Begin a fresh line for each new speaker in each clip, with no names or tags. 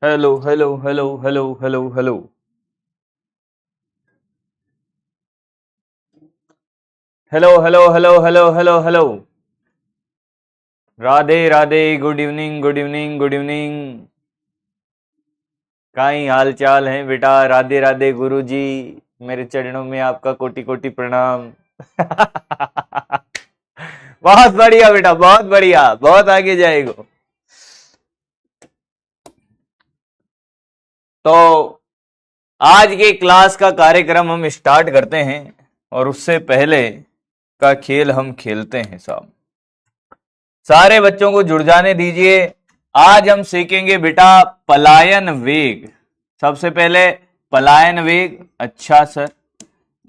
Hello hello hello hello hello hello. Hello hello hello hello hello hello. Radhe Radhe, good evening good evening good evening. काई हाल चाल है बेटा? राधे राधे गुरु जी, मेरे चरणों में आपका कोटि कोटि प्रणाम। बहुत बढ़िया बेटा, बहुत बढ़िया, बहुत आगे जाएगा। तो आज के क्लास का कार्यक्रम हम स्टार्ट करते हैं, और उससे पहले का खेल हम खेलते हैं साहब। सारे बच्चों को जुड़ जाने दीजिए। आज हम सीखेंगे बेटा पलायन वेग। सबसे पहले पलायन वेग, अच्छा सर।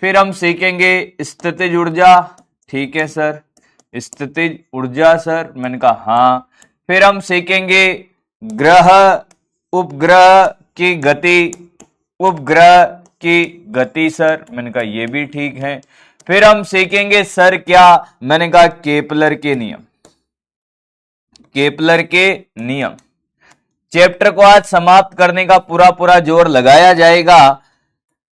फिर हम सीखेंगे स्थितिज ऊर्जा, ठीक है सर। स्थितिज ऊर्जा सर, मैंने कहा हाँ। फिर हम सीखेंगे ग्रह उपग्रह की गति, उपग्रह की गति सर, मैंने कहा ये भी ठीक है। फिर हम सीखेंगे सर क्या, मैंने कहा केपलर के नियम, केपलर के नियम। चैप्टर को आज समाप्त करने का पूरा पूरा जोर लगाया जाएगा।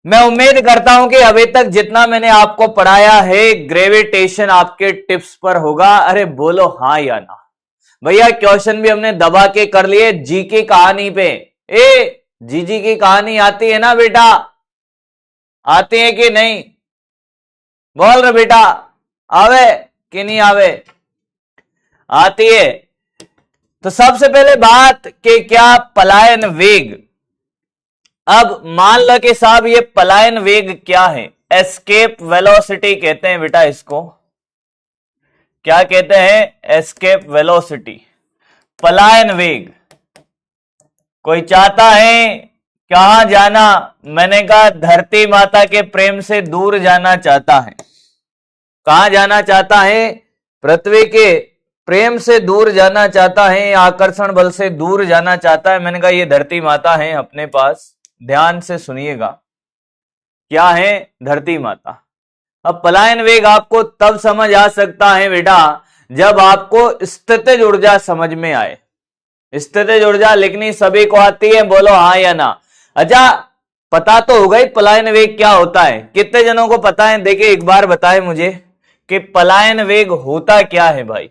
मैं उम्मीद करता हूं कि अभी तक जितना मैंने आपको पढ़ाया है ग्रेविटेशन आपके टिप्स पर होगा। अरे बोलो हाँ या ना भैया। क्वेश्चन भी हमने दबा के कर लिए जी की कहानी पे। ए जी की कहानी आती है ना बेटा? आती है कि नहीं? बोल रहे बेटा, आवे कि नहीं आवे? आती है। तो सबसे पहले बात कि क्या पलायन वेग। अब मान लो कि साहब ये पलायन वेग क्या है? एस्केप वेलोसिटी कहते हैं बेटा इसको। क्या कहते हैं? एस्केप वेलोसिटी, पलायन वेग। कोई चाहता है कहां जाना? मैंने कहा धरती माता के प्रेम से दूर जाना चाहता है। कहां जाना चाहता है? पृथ्वी के प्रेम से दूर जाना चाहता है, आकर्षण बल से दूर जाना चाहता है। मैंने कहा ये धरती माता है अपने पास, ध्यान से सुनिएगा। क्या है? धरती माता। अब पलायन वेग आपको तब समझ आ सकता है बेटा जब आपको स्थितिज ऊर्जा समझ में आए। स्थितिज ऊर्जा लिखनी सभी को आती है, बोलो हाँ या ना? अच्छा, पता तो होगा ही पलायन वेग क्या होता है। कितने जनों को पता है? देखिए एक बार बताएं मुझे कि पलायन वेग होता क्या है भाई।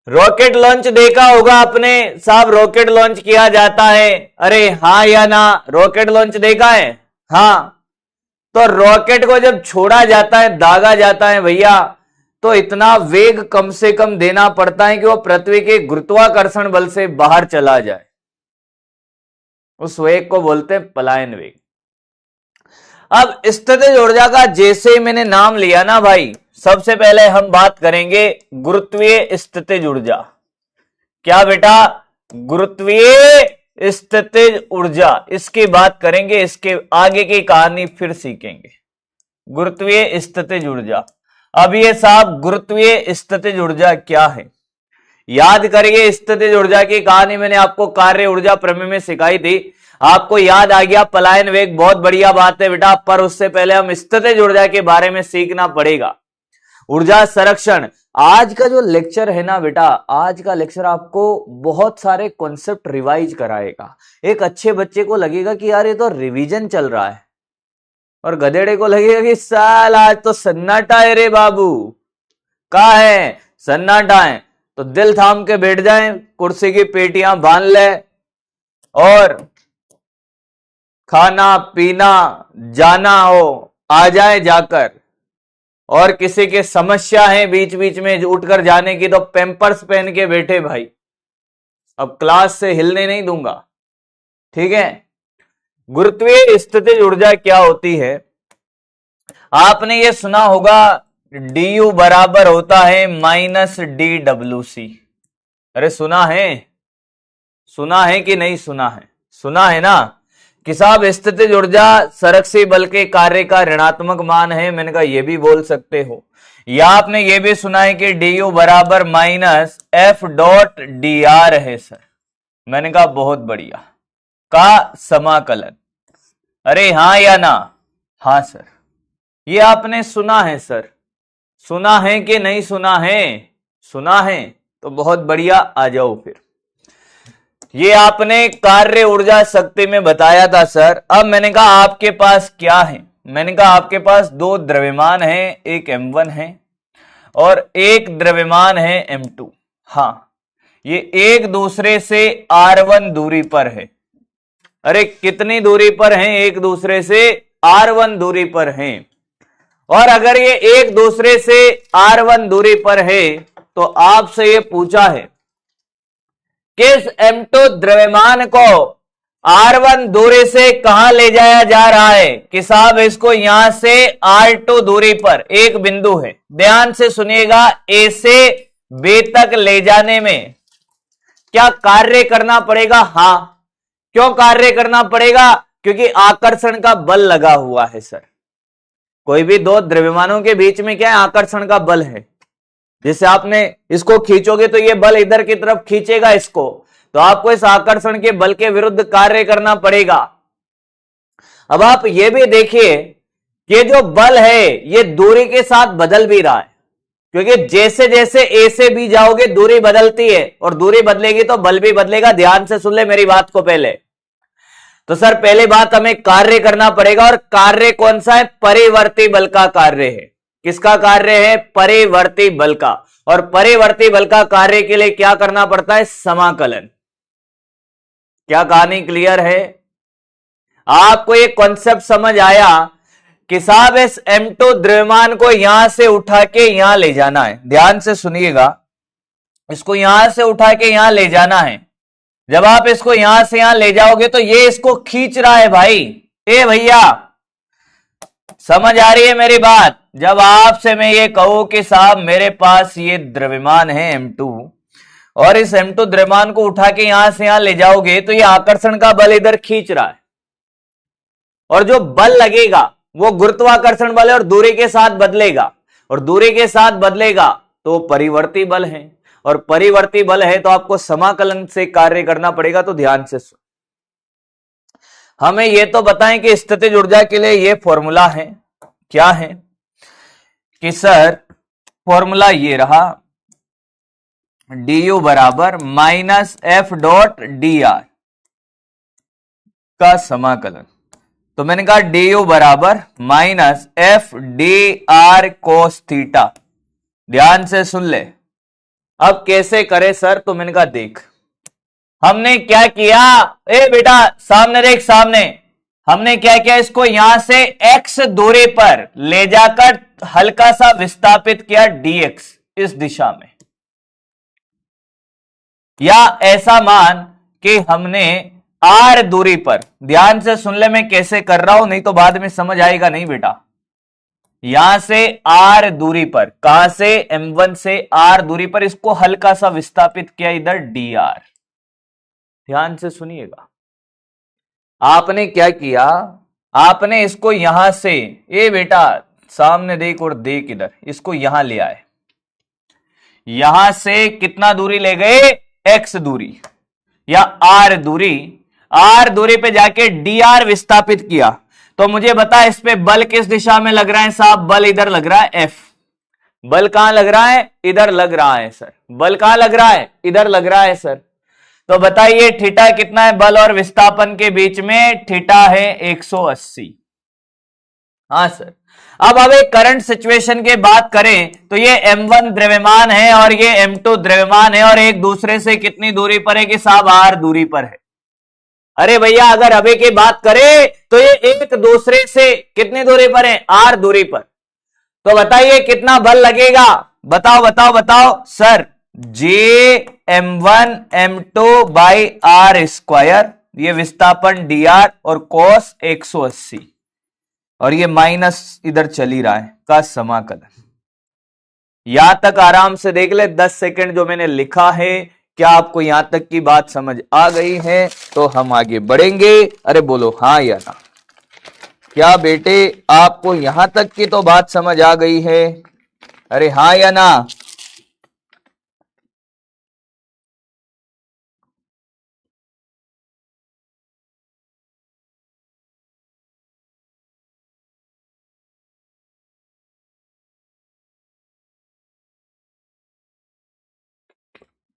रॉकेट लॉन्च देखा होगा आपने साहब, रॉकेट लॉन्च किया जाता है। अरे हाँ या ना? रॉकेट लॉन्च देखा है? हाँ। तो रॉकेट को जब छोड़ा जाता है, दागा जाता है भैया, तो इतना वेग कम से कम देना पड़ता है कि वो पृथ्वी के गुरुत्वाकर्षण बल से बाहर चला जाए। उस वेग को बोलते हैं पलायन वेग। अब स्थितिज ऊर्जा का जैसे ही मैंने नाम लिया ना भाई, सबसे पहले हम बात करेंगे गुरुत्वीय स्थितिज ऊर्जा। क्या बेटा? गुरुत्वीय स्थितिज ऊर्जा, इसकी बात करेंगे। इसके आगे की कहानी फिर सीखेंगे। गुरुत्वीय स्थितिज ऊर्जा। अब ये साहब गुरुत्वीय स्थितिज ऊर्जा क्या है याद करिए। स्थितिज ऊर्जा की कहानी मैंने आपको कार्य ऊर्जा प्रमेय में सिखाई थी, आपको याद आ गया। पलायन वेग बहुत बढ़िया बात है बेटा, पर उससे पहले हम स्थितिज ऊर्जा के बारे में सीखना पड़ेगा। ऊर्जा संरक्षण। आज का जो लेक्चर है ना बेटा, आज का लेक्चर आपको बहुत सारे कॉन्सेप्ट रिवाइज कराएगा। एक अच्छे बच्चे को लगेगा कि यार ये तो रिवीजन चल रहा है, और गधेड़े को लगेगा कि साल आज तो सन्नाटा है रे बाबू। कहा है? सन्नाटा है। तो दिल थाम के बैठ जाएं, कुर्सी की पेटियां बांध ले, और खाना पीना जाना हो आ जाए जाकर। और किसी के समस्या है बीच बीच में उठकर जाने की, तो पेम्पर्स पहन के बैठे भाई। अब क्लास से हिलने नहीं दूंगा, ठीक है? गुरुत्वीय स्थितिज ऊर्जा क्या होती है? आपने ये सुना होगा, डी बराबर होता है -dWc। अरे सुना है? सुना है कि नहीं सुना है? सुना है ना कि साहब स्थितिज ऊर्जा संरक्षी बल के कार्य का ऋणात्मक मान है। मैंने कहा ये भी बोल सकते हो। या आपने ये भी सुना है कि डी बराबर -F.dr है सर। मैंने कहा बहुत बढ़िया, का समाकलन। अरे हाँ या ना? हाँ सर। ये आपने सुना है सर? सुना है कि नहीं सुना है? सुना है तो बहुत बढ़िया, आ जाओ फिर। ये आपने कार्य ऊर्जा शक्ति में बताया था सर। अब मैंने कहा आपके पास क्या है, मैंने कहा आपके पास दो द्रव्यमान है, एक M1 है और एक द्रव्यमान है M2। हाँ, ये एक दूसरे से R1 दूरी पर है। अरे कितनी दूरी पर हैं? एक दूसरे से R1 दूरी पर हैं। और अगर ये एक दूसरे से R1 दूरी पर है तो आपसे ये पूछा है किस M2 द्रव्यमान को R1 दूरी से कहां ले जाया जा रहा है कि साहब इसको यहां से R2 दूरी पर एक बिंदु है, ध्यान से सुनिएगा, A से B तक ले जाने में क्या कार्य करना पड़ेगा? हां, क्यों कार्य करना पड़ेगा? क्योंकि आकर्षण का बल लगा हुआ है सर। कोई भी दो द्रव्यमानों के बीच में क्या है? आकर्षण का बल है। जैसे आपने इसको खींचोगे तो ये बल इधर की तरफ खींचेगा इसको, तो आपको इस आकर्षण के बल के विरुद्ध कार्य करना पड़ेगा। अब आप ये भी देखिए कि जो बल है ये दूरी के साथ बदल भी रहा है, क्योंकि जैसे जैसे ए से बी जाओगे दूरी बदलती है और दूरी बदलेगी तो बल भी बदलेगा। ध्यान से सुन ले मेरी बात को पहले। तो सर पहली बात हमें कार्य करना पड़ेगा, और कार्य कौन सा है? परिवर्ती बल का कार्य है। किसका कार्य है? परिवर्ती बल का। और परिवर्ती बल का कार्य के लिए क्या करना पड़ता है? समाकलन। क्या कहानी क्लियर है? आपको ये कॉन्सेप्ट समझ आया कि साहब इस M2 द्रव्यमान को यहां से उठा के यहां ले जाना है। ध्यान से सुनिएगा, इसको यहां से उठा के यहां ले जाना है। जब आप इसको यहां से यहां ले जाओगे तो ये इसको खींच रहा है भाई। ए भैया, समझ आ रही है मेरी बात? जब आपसे मैं ये कहूं कि साहब मेरे पास ये द्रव्यमान है M2 और इस M2 द्रव्यमान को उठा के यहां से यहां ले जाओगे तो ये आकर्षण का बल इधर खींच रहा है, और जो बल लगेगा वो गुरुत्वाकर्षण बल है और दूरी के साथ बदलेगा, और दूरी के साथ बदलेगा तो परिवर्ती बल है, और परिवर्ती बल है तो आपको समाकलन से कार्य करना पड़ेगा। तो ध्यान से सुन, हमें यह तो बताएं कि स्थितिज ऊर्जा के लिए यह फॉर्मूला है। क्या है कि सर फॉर्मूला ये रहा, du बराबर minus F dot D R का समाकलन। तो मैंने कहा du बराबर minus F D R cos theta. ध्यान से सुन ले। अब कैसे करे सर? तो मैंने कहा देख, हमने क्या किया, ए बेटा सामने देख, सामने हमने क्या किया, इसको यहां से x दूरी पर ले जाकर हल्का सा विस्थापित किया dx इस दिशा में, या ऐसा मान कि हमने r दूरी पर, ध्यान से सुन ले मैं कैसे कर रहा हूं, नहीं तो बाद में समझ आएगा नहीं बेटा। यहां से r दूरी पर, कहां से? M1 से r दूरी पर इसको हल्का सा विस्थापित किया इधर dr। ध्यान से सुनिएगा, आपने क्या किया, आपने इसको यहां से, ए बेटा सामने देख और देख इधर, इसको यहां ले आए, यहां से कितना दूरी ले गए? x दूरी या r दूरी, r दूरी पे जाके dr विस्थापित किया। तो मुझे बता इस पे बल किस दिशा में लग रहा है? साहब बल इधर लग रहा है, f। बल कहां लग रहा है? इधर लग रहा है सर। बल कहां लग रहा है? इधर लग रहा है सर। तो बताइए थीटा कितना है बल और विस्थापन के बीच में? थीटा है 180। हाँ सर। अब एक करंट सिचुएशन की बात करें तो ये M1 द्रव्यमान है और ये M2 द्रव्यमान है, और एक दूसरे से कितनी दूरी पर है कि साहब r दूरी पर है। अरे भैया अगर अभी की बात करें तो ये एक दूसरे से कितनी दूरी पर है? r दूरी पर। तो बताइए कितना बल लगेगा? बताओ बताओ बताओ sir. J_M1 M2 by r square, ये विस्थापन dr और cos 180, और ये माइनस इधर चल ही रहा है का समाकलन। यहां तक आराम से देख ले 10 सेकंड जो मैंने लिखा है। क्या आपको यहां तक की बात समझ आ गई है? तो हम आगे बढ़ेंगे। अरे बोलो हाँ या ना। क्या बेटे आपको यहां तक की तो बात समझ आ गई है? अरे हाँ या ना।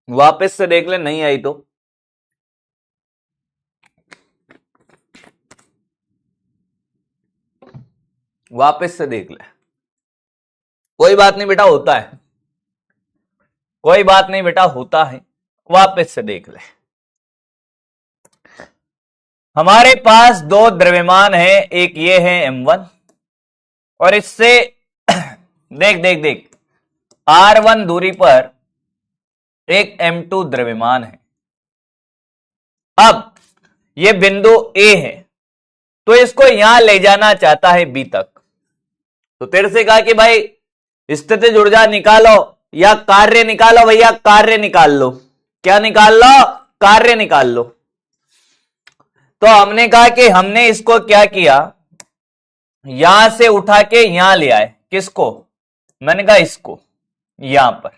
वापस से देख ले, नहीं आई तो। वापस से देख ले, कोई बात नहीं बेटा होता है, कोई बात नहीं बेटा होता है, वापस से देख ले। हमारे पास दो द्रव्यमान है, एक ये है m1 और इससे देख देख देख r1 दूरी पर एक m2 द्रव्यमान है। अब ये बिंदु A है तो इसको यहां ले जाना चाहता है B तक। तो तेरे से कहा कि भाई स्थितिज ऊर्जा निकालो या कार्य निकालो, भैया कार्य निकाल लो। क्या निकाल लो? कार्य निकाल लो। तो हमने कहा कि हमने इसको क्या किया, यहां से उठा के यहां ले आए। किसको? मैंने कहा इसको, यहां पर।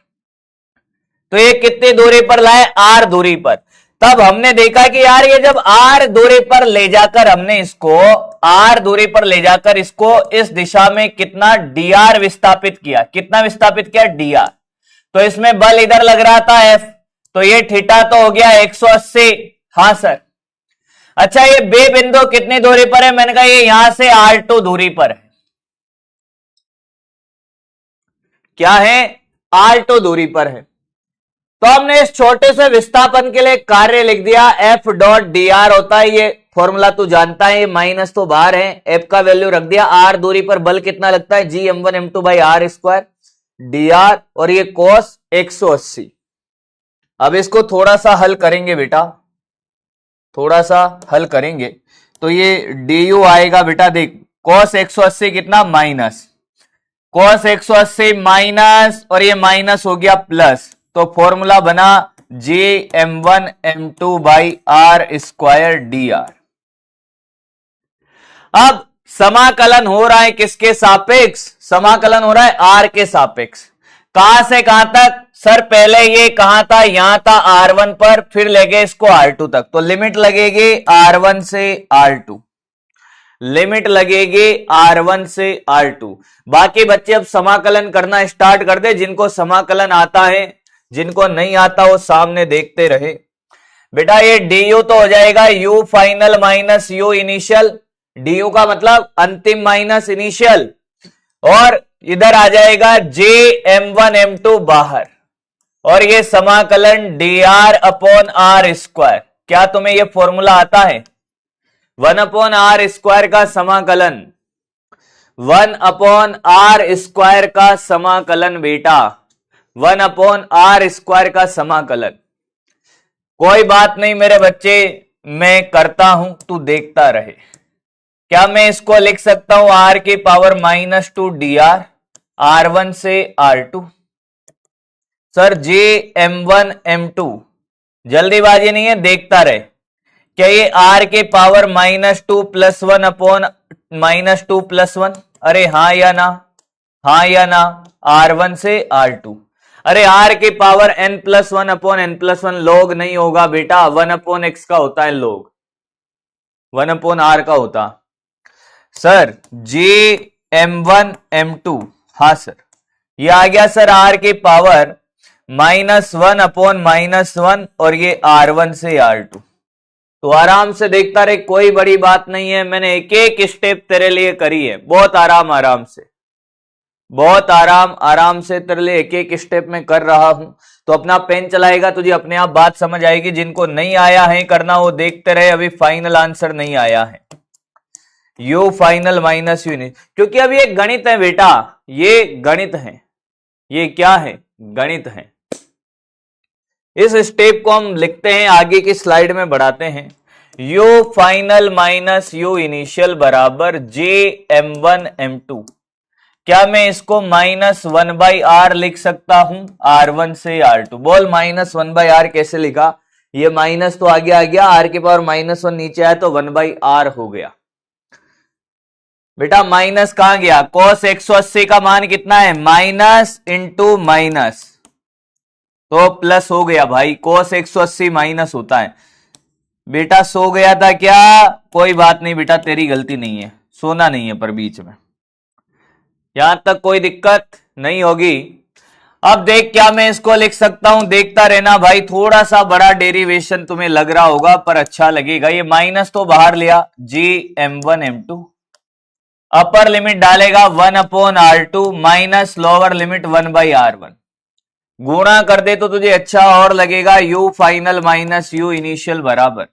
तो ये कितनी दूरी पर लाए? r दूरी पर। तब हमने देखा कि यार ये जब r दूरी पर ले जाकर हमने इसको r दूरी पर ले जाकर इसको इस दिशा में कितना dr विस्थापित किया। कितना विस्थापित किया? dr। तो इसमें बल इधर लग रहा था F, तो ये थीटा तो हो गया 180। हाँ सर। अच्छा ये बे बिंदु कितनी दूरी पर है? मैंने कहा ये यहां से r2 दूरी पर है। क्या है? r2 दूरी पर है। तो हमने इस छोटे से विस्थापन के लिए कार्य लिख दिया, F डॉट डी आर होता है, ये फॉर्मूला तू जानता है, माइनस तो बाहर है, F का वैल्यू रख दिया। R दूरी पर बल कितना लगता है? G m1 m2 by r square d r, और ये cos 180। अब इसको थोड़ा सा हल करेंगे बेटा, थोड़ा सा हल करेंगे तो ये du आएगा बेटा। देख cos 180 कितना? माइनस cos 180 माइनस, और ये माइनस हो गया प्लस, तो फॉर्मूला बना J m1 m2 by r square d r. अब समाकलन हो रहा है किसके सापेक्ष? समाकलन हो रहा है r के सापेक्ष। कहां से कहां तक? सर पहले ये कहां था? यहां था r1 पर, फिर ले गए इसको r2 तक, तो लिमिट लगेगी r1 से r2, लिमिट लगेगी r1 से r2। बाकी बच्चे अब समाकलन करना स्टार्ट कर दे, जिनको समाकलन आता है, जिनको नहीं आता वो सामने देखते रहे। बेटा ये du तो हो जाएगा u final minus u initial, du का मतलब अंतिम माइनस इनिशियल, और इधर आ जाएगा j m1 m2 बाहर, और ये समाकलन dr अपॉन आर स्क्वायर। क्या तुम्हें ये फॉर्मूला आता है? 1 अपॉन आर स्क्वायर का समाकलन, 1 अपॉन आर स्क्वायर का समाकलन बेटा, 1 अपॉन आर स्क्वायर का समाकलन। कोई बात नहीं मेरे बच्चे, मैं करता हूं, तू देखता रहे। क्या मैं इसको लिख सकता हूं r की पावर -2 dr, r1 से r2। Sir j m1 m2, जल्दीबाजी नहीं है, देखता रहे। क्या ये r के पावर -2 प्लस 1 अपॉन -2 प्लस 1? अरे हाँ या ना, हाँ या ना, r1 से r2। अरे r के power n plus 1 upon n plus 1 log नहीं होगा बेटा, 1 अपॉन x का होता है लॉग, 1 अपॉन r का होता। सर j m1 m2, हाँ सर, ये आ गया सर r के पावर -1 अपॉन -1, और ये r1 से r2। तो आराम से देखता रहे, कोई बड़ी बात नहीं है, मैंने एक एक स्टेप तेरे लिए करी है, बहुत आराम आराम से, बहुत आराम आराम से तेरे लिए एक एक स्टेप में कर रहा हूं। तो अपना पेन चलाएगा तुझे अपने आप बात समझ आएगी। जिनको नहीं आया है करना वो देखते रहे, अभी फाइनल आंसर नहीं आया है। यू फाइनल माइनस यू नहीं, क्योंकि अब ये गणित है बेटा, ये गणित है, ये क्या है? गणित है। इस स्टेप को हम लिखते हैं, आगे की स्लाइड में बढ़ाते हैं। You final minus you initial बराबर जे m1 m2। क्या मैं इसको -1 बाई आर लिख सकता हूं? r1 से r2। बोल -1 बाई आर कैसे लिखा? ये माइनस तो आगे आ गया, r के पावर -1 नीचे आया तो 1 बाई आर हो गया। बेटा माइनस कहां गया? cos 180 का मान कितना है? माइनस इंटू माइनस, तो प्लस हो गया भाई। cos 180 माइनस होता है बेटा। सो गया था क्या? कोई बात नहीं बेटा, तेरी गलती नहीं है, सोना नहीं है, पर बीच में यहां तक कोई दिक्कत नहीं होगी। अब देख क्या मैं इसको लिख सकता हूं, देखता रहना भाई। थोड़ा सा बड़ा डेरिवेशन तुम्हें लग रहा होगा पर अच्छा लगेगा। ये माइनस तो बाहर लिया, जी m1 m2, अपर लिमिट डालेगा 1/R2 minus lower limit 1/R1, गुणा कर दे तो तुझे अच्छा और लगेगा, you final minus you initial बराबर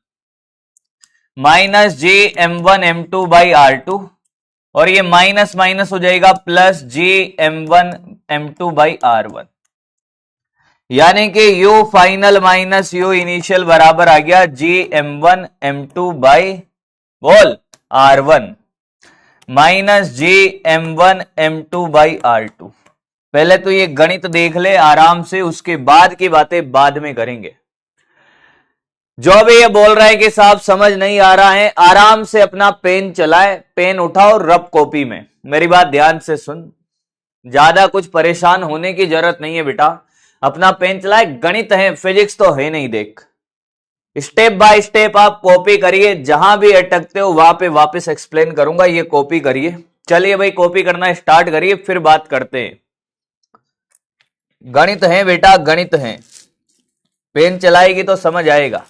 माइनस जे M1 M2/R2, और ये माइनस माइनस हो जाएगा प्लस जे M1 M2/R1, यानी कि you final minus you initial बराबर आ गया जी M1 M2 बोल R1 माइनस जी M1 M2/R2। पहले तो ये गणित देख ले आराम से, उसके बाद की बातें बाद में करेंगे। जो भी ये बोल रहा है कि साहब समझ नहीं आ रहा है, आराम से अपना पेन चलाए, पेन उठाओ, रब कॉपी में, मेरी बात ध्यान से सुन, ज्यादा कुछ परेशान होने की जरूरत नहीं है बेटा, अपना पेन चलाए, गणित है, फिजिक्स तो है नहीं, देख स्टेप बाय स्टेप आप कॉपी करिए, जहां भी अटकते हो वहां पे वापस एक्सप्लेन करूंगा, ये कॉपी करिए। चलिए भाई कॉपी करना स्टार्ट करिए, फिर बात करते हैं। गणित है बेटा, गणित है, पेन चलाएगी तो समझ आएगा।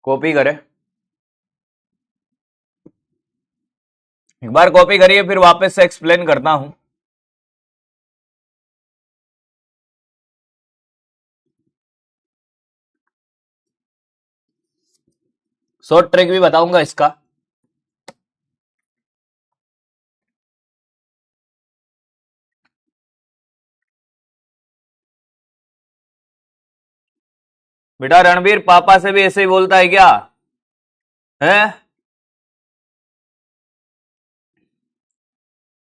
कॉपी करे, एक बार कॉपी करिए, फिर वापस से एक्सप्लेन करता हूं। शॉर्ट ट्रिक भी बताऊंगा इसका। बेटा रणबीर पापा से भी ऐसे ही बोलता है क्या? है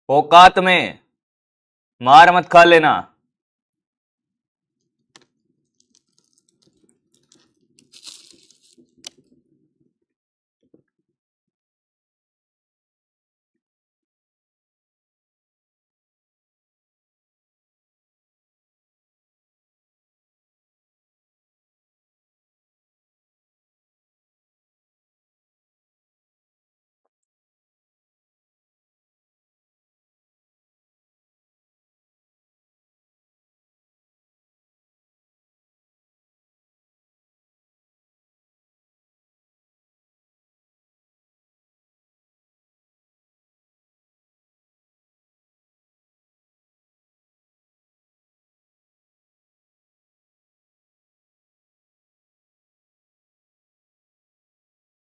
औकात में मार मत खा लेना।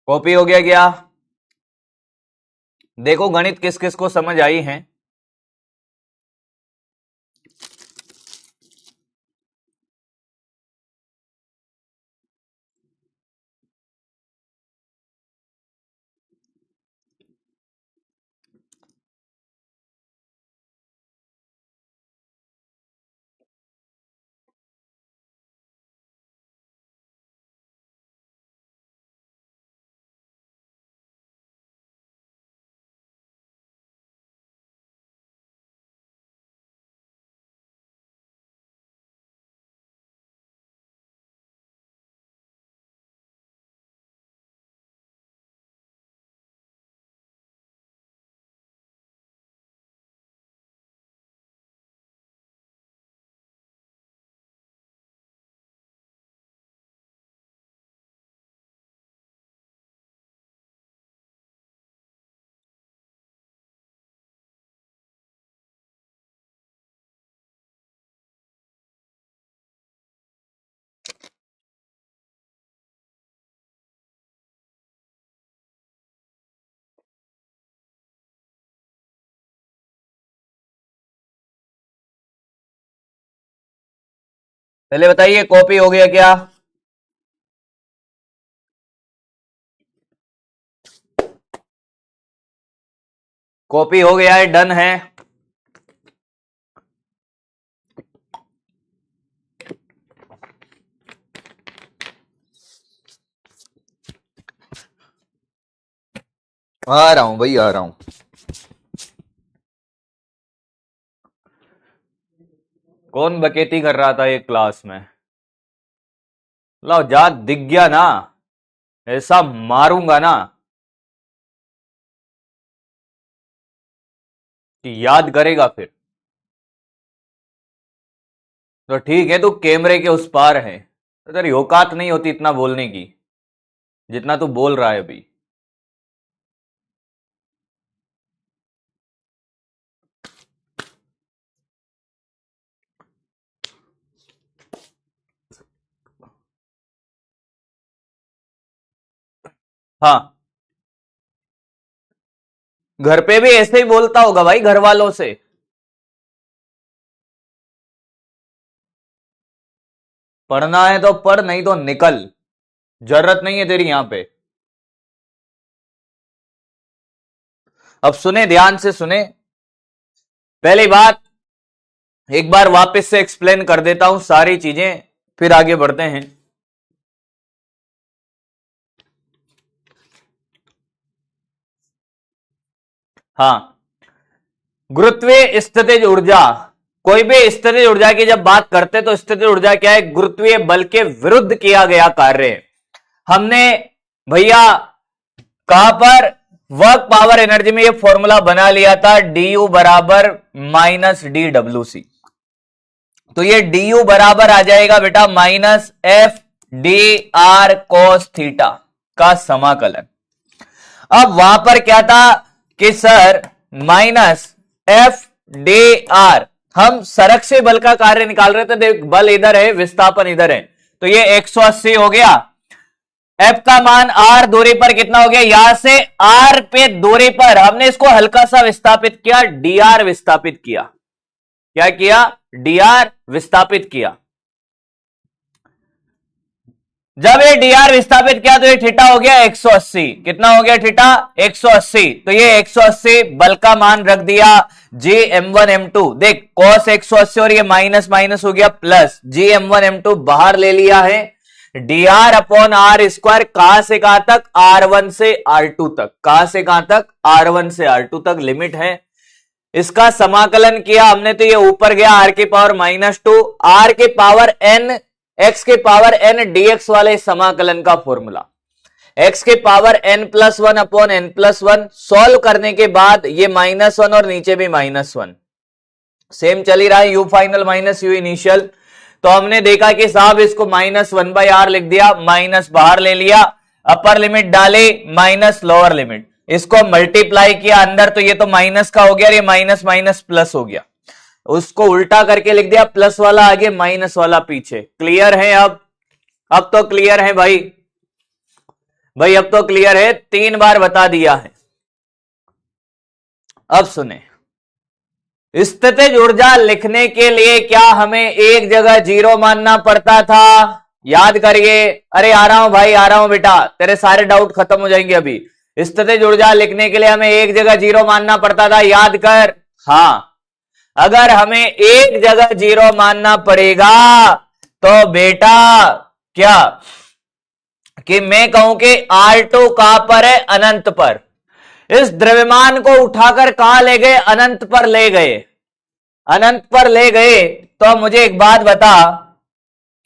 कॉपी हो गया क्या? देखो गणित किस किस को समझ आई है। पहले बताइए कॉपी हो गया क्या? कॉपी हो गया है, डन है। आ रहा हूं भाई, आ रहा हूं। कौन बकेती कर रहा था ये क्लास में? लो जा, दिख गया ना, ऐसा मारूंगा ना कि याद करेगा फिर। तो ठीक है, तू कैमरे के उस पार है, तो तेरी औकात नहीं होती इतना बोलने की जितना तू बोल रहा है अभी। हाँ, घर पे भी ऐसे ही बोलता होगा भाई, घर वालों से। पढ़ना है तो पढ़, नहीं तो निकल, जरूरत नहीं है तेरी यहां पे। अब सुने, ध्यान से सुने। पहली बात, एक बार वापस से एक्सप्लेन कर देता हूं सारी चीजें, फिर आगे बढ़ते हैं। हाँ, गुरुत्वीय स्थितिज ऊर्जा, कोई भी स्थितिज ऊर्जा की जब बात करते तो स्थितिज ऊर्जा क्या है? गुरुत्वीय बल के विरुद्ध किया गया कार्य। हमने भैया कहां पर वर्क पावर एनर्जी में ये फॉर्मूला बना लिया था, डी यू बराबर माइनस डी डब्ल्यू सी। तो ये डी यू बराबर आ जाएगा बेटा minus F D R cos theta का समाकलन। अब वहां पर क्या था कि sir minus F D R, हम सरक से बल का कार्य निकाल रहे थे, देख बल इधर है, विस्थापन इधर है, तो ये 180 हो गया। एफ का मान आर दूरी पर कितना हो गया? यहां से आर पे दूरी पर हमने इसको हल्का सा विस्थापित किया, डी आर विस्थापित किया। क्या किया? डी आर विस्थापित किया। जब ये डीआर विस्थापित किया तो ये थीटा हो गया 180। कितना हो गया थीटा? 180। तो ये 180 बल का मान रख दिया जी m1 m2। देख cos 180 और ये माइनस माइनस हो गया प्लस, जी m1 m2 बाहर ले लिया है। dr अपॉन आर स्क्वायर, कहां से कहां तक? R1 से R2 तक। कहां से कहां तक? R1 से R2 तक लिमिट है। इसका समाकलन किया हमने तो ये ऊपर गया r की पावर -2, r के पावर n x के पावर n dx वाले समाकलन का फॉर्मूला, x के power n+1 upon n+1। Solve करने के बाद ये -1 और नीचे भी -1 सेम चल ही रहा है, u final minus u initial. तो हमने देखा कि साहब इसको -1/r लिख दिया, माइनस बाहर ले लिया, अपर लिमिट डाले माइनस लोअर लिमिट, इसको मल्टीप्लाई किया अंदर, तो ये तो माइनस का हो गया, ये माइनस माइनस प्लस हो गया। उसको उल्टा करके लिख दिया, प्लस वाला आगे माइनस वाला पीछे। क्लियर है? अब तो क्लियर है भाई, भाई अब तो क्लियर है, 3 बार बता दिया है। अब सुने, स्थितिज ऊर्जा लिखने के लिए क्या हमें एक जगह जीरो मानना पड़ता था? याद करिए। अरे आ रहा हूं भाई, आ रहा हूं बेटा, तेरे सारे डाउट खत्म हो जाएंगे अभी। स्थितिज ऊर्जा लिखने के लिए हमें एक जगह जीरो मानना पड़ता था, याद कर। हाँ, अगर हमें एक जगह जीरो मानना पड़ेगा तो बेटा क्या कि मैं कहूं कि R2 कहां पर है? अनंत पर। इस द्रव्यमान को उठाकर कहां ले गए? अनंत पर ले गए। अनंत पर ले गए तो मुझे एक बात बता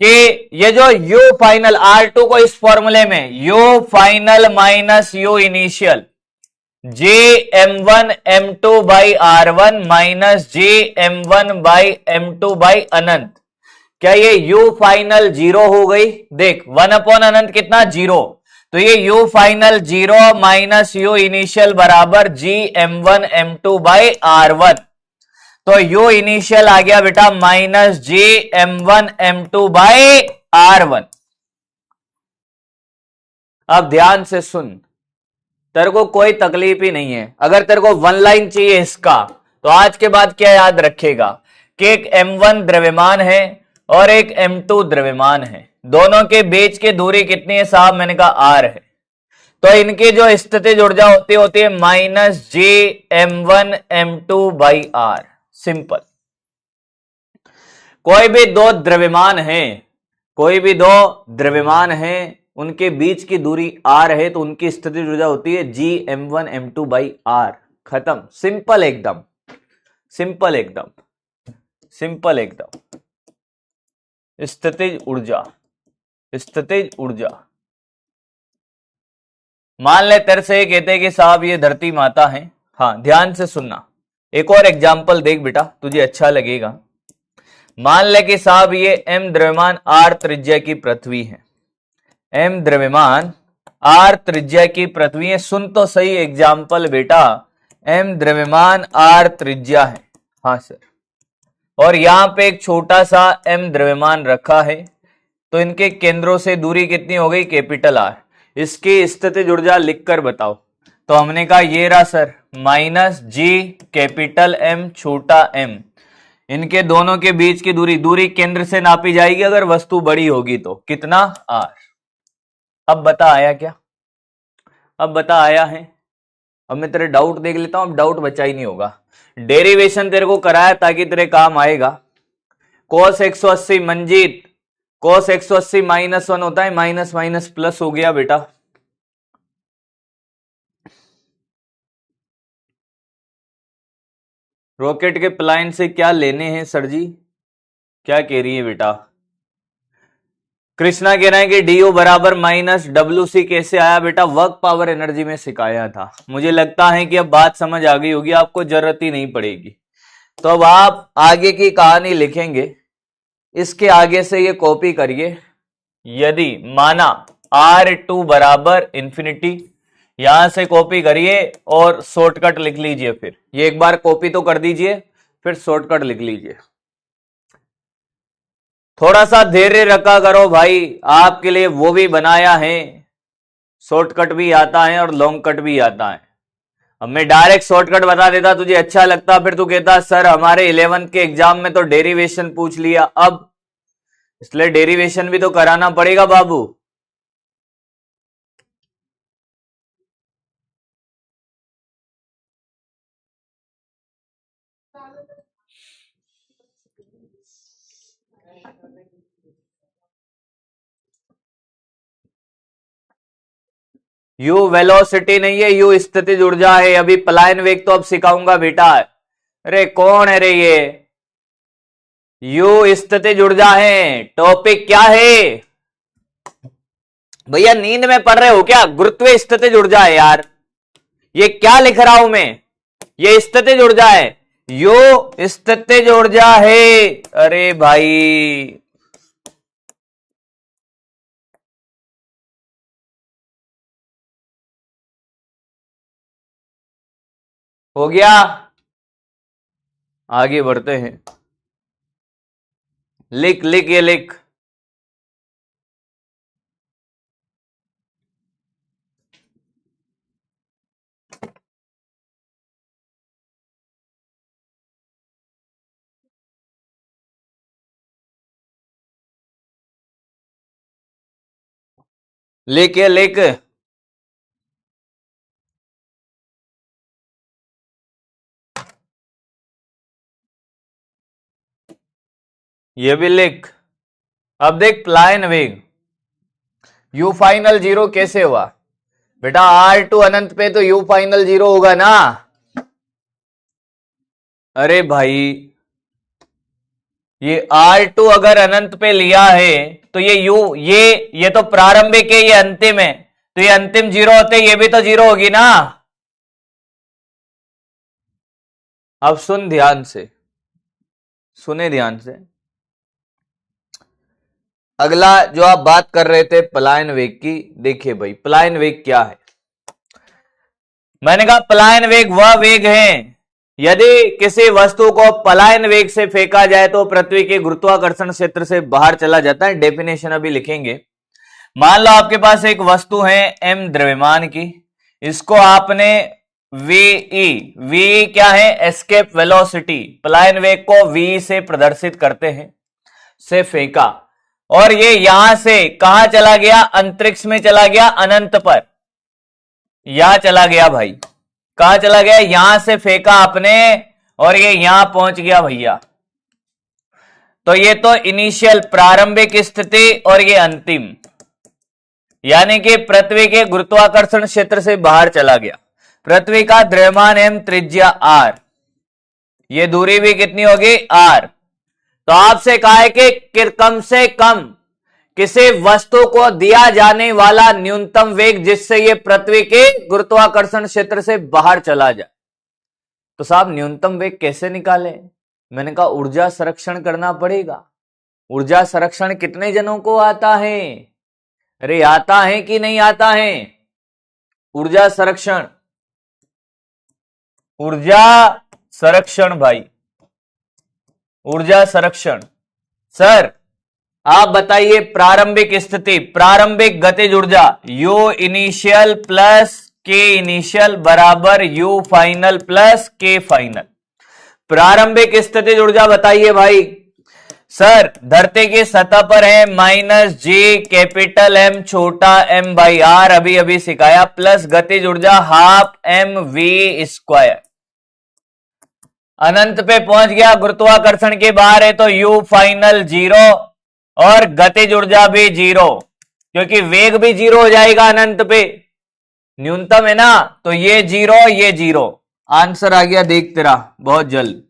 कि ये जो U फाइनल R2 को इस फॉर्मूले में U final minus U initial G m1 m2 by r1 minus G m1 by m2 by अनंत, क्या ये u फाइनल जीरो हो गई? देख 1 अपॉन अनंत कितना? जीरो। तो ये u final zero minus u initial बराबर जी m1 m2 बाई r1। तो u इनिशियल आ गया बेटा minus G m1 m2 by r1। अब ध्यान से सुन, तेरे को कोई तकलीफ ही नहीं है। अगर तेरे को वन लाइन चाहिए इसका, तो आज के बाद क्या याद रखेगा कि एक m1 द्रव्यमान है और एक m2 द्रव्यमान है, दोनों के बीच की दूरी कितनी है साहब? मैंने कहा r है। तो इनकी जो स्थितिज ऊर्जा होती है minus G m1 m2 by r। Simple. कोई भी दो द्रव्यमान है, कोई भी दो द्रव्यमान है, उनके बीच की दूरी r है तो उनकी स्थितिज ऊर्जा होती है Gm1m2/r। खत्म। सिंपल एकदम, सिंपल एकदम, सिंपल एकदम। स्थितिज ऊर्जा, स्थितिज ऊर्जा। मान ले तेरे से कहते हैं कि साहब ये धरती माता है। हाँ, ध्यान से सुनना, एक और एग्जाम्पल देख बेटा, तुझे अच्छा लगेगा। मान ले कि साहब ये m द्रव्यमान r त्रिज्या की पृथ्वी है, m द्रव्यमान r त्रिज्या की पृथ्वी है। सुन तो सही एग्जाम्पल बेटा, m द्रव्यमान r त्रिज्या है। हाँ सर, और यहां पे एक छोटा सा m द्रव्यमान रखा है, तो इनके केंद्रों से दूरी कितनी हो गई? Capital R। इसकी स्थितिज ऊर्जा लिखकर बताओ। तो हमने कहा ये रहा sir, minus G capital M छोटा m। इनके दोनों के बीच की दूरी, दूरी केंद्र से नापी जाएगी अगर वस्तु बड़ी होगी तो, कितना? R। अब बता आया क्या? अब बता आया है? अब मैं तेरे डाउट देख लेता हूं, अब डाउट बचा ही नहीं होगा। डेरिवेशन तेरे को कराया ताकि तेरे काम आएगा। cos 180 मंजीत, cos 180 -1 होता है, माइनस माइनस प्लस हो गया बेटा। रॉकेट के प्लान से क्या लेने हैं सर जी? क्या कह रही है बेटा? कृष्णा कह रहा है कि डी बराबर माइनस WC कैसे आया बेटा? वर्क पावर एनर्जी में सिखाया था। मुझे लगता है कि अब बात समझ आ गई होगी, आपको जरूरत ही नहीं पड़ेगी। तो अब आप आगे की कहानी लिखेंगे, इसके आगे से ये कॉपी करिए। यदि माना R2 बराबर इंफिनिटी, यहां से कॉपी करिए और शॉर्टकट लिख लीजिए। फिर ये एक बार कॉपी तो कर दीजिए, फिर शॉर्टकट लिख लीजिए। थोड़ा सा धैर्य रखा करो भाई, आपके लिए वो भी बनाया है, शॉर्टकट भी आता है और लॉन्ग कट भी आता है। अब मैं डायरेक्ट शॉर्टकट बता देता, तुझे अच्छा लगता, फिर तू कहता सर हमारे 11th के एग्जाम में तो डेरिवेशन पूछ लिया। अब इसलिए डेरिवेशन भी तो कराना पड़ेगा बाबू। यू वेलोसिटी नहीं है, यू स्थितिज ऊर्जा है। अभी पलायन वेग तो अब सिखाऊंगा बेटा। अरे कौन है रे ये? यू स्थितिज ऊर्जा है। टॉपिक क्या है भैया? नींद में पढ़ रहे हो क्या? गुरुत्व स्थितिज ऊर्जा है यार। ये क्या लिख रहा हूं मैं? ये स्थितिज ऊर्जा है, यू स्थितिज ऊर्जा है। अरे भाई हो गया, आगे बढ़ते हैं। लिख लिख ये लिख। लिख ये लिख। ये भी लिख। अब देख पलायन वेग, यू फाइनल 0 कैसे हुआ बेटा? R2 अनंत पे तो यू फाइनल 0 होगा ना। अरे भाई ये R2 अगर अनंत पे लिया है तो ये यू, ये तो प्रारंभिक है, ये अंतिम है, तो ये अंतिम 0 होते, ये भी तो 0 होगी ना। अब सुन ध्यान से, सुने ध्यान से। अगला जो आप बात कर रहे थे पलायन वेग की, देखिए भाई पलायन वेग क्या है। मैंने कहा पलायन वेग वह वेग है यदि किसी वस्तु को पलायन वेग से फेंका जाए तो पृथ्वी के गुरुत्वाकर्षण क्षेत्र से बाहर चला जाता है। डेफिनेशन अभी लिखेंगे। मान लो आपके पास एक वस्तु है m द्रव्यमान की, इसको आपने वी क्या है? एस्केप वेलोसिटी, पलायन वेग को v से प्रदर्शित करते हैं, से फेंका, और ये यहां से कहां चला गया? अंतरिक्ष में चला गया, अनंत पर। यहां चला गया भाई, कहां चला गया? यहां से फेंका आपने और ये यहां पहुंच गया भैया। तो ये तो इनिशियल प्रारंभिक स्थिति और ये अंतिम, यानी कि पृथ्वी के गुरुत्वाकर्षण क्षेत्र से बाहर चला गया। पृथ्वी का द्रव्यमान m, त्रिज्या r, ये दूरी भी कितनी होगी r। तो आपसे कहा है कि कम से कम किसी वस्तु को दिया जाने वाला न्यूनतम वेग जिससे ये पृथ्वी के गुरुत्वाकर्षण क्षेत्र से बाहर चला जाए। तो साहब न्यूनतम वेग कैसे निकाले? मैंने कहा ऊर्जा संरक्षण करना पड़ेगा। ऊर्जा संरक्षण कितने जनों को आता है? अरे आता है कि नहीं आता है? ऊर्जा संरक्षण, ऊर्जा संरक्षण भाई, ऊर्जा संरक्षण। सर आप बताइए प्रारंभिक स्थिति, प्रारंभिक गतिज ऊर्जा U initial plus K initial बराबर U final plus K final. प्रारंभिक स्थितिज ऊर्जा बताइए भाई। सर धरती की सतह पर है -G कैपिटल M छोटा m बाई r, अभी अभी सिखाया, प्लस गतिज ऊर्जा हाफ mv²। अनंत पे पहुंच गया, गुरुत्वाकर्षण के बाहर है तो U फाइनल 0 और गतिज ऊर्जा भी 0, क्योंकि वेग भी 0 हो जाएगा अनंत पे, न्यूनतम है ना, तो ये 0 ये 0। आंसर आ गया देख तेरा बहुत जल्द।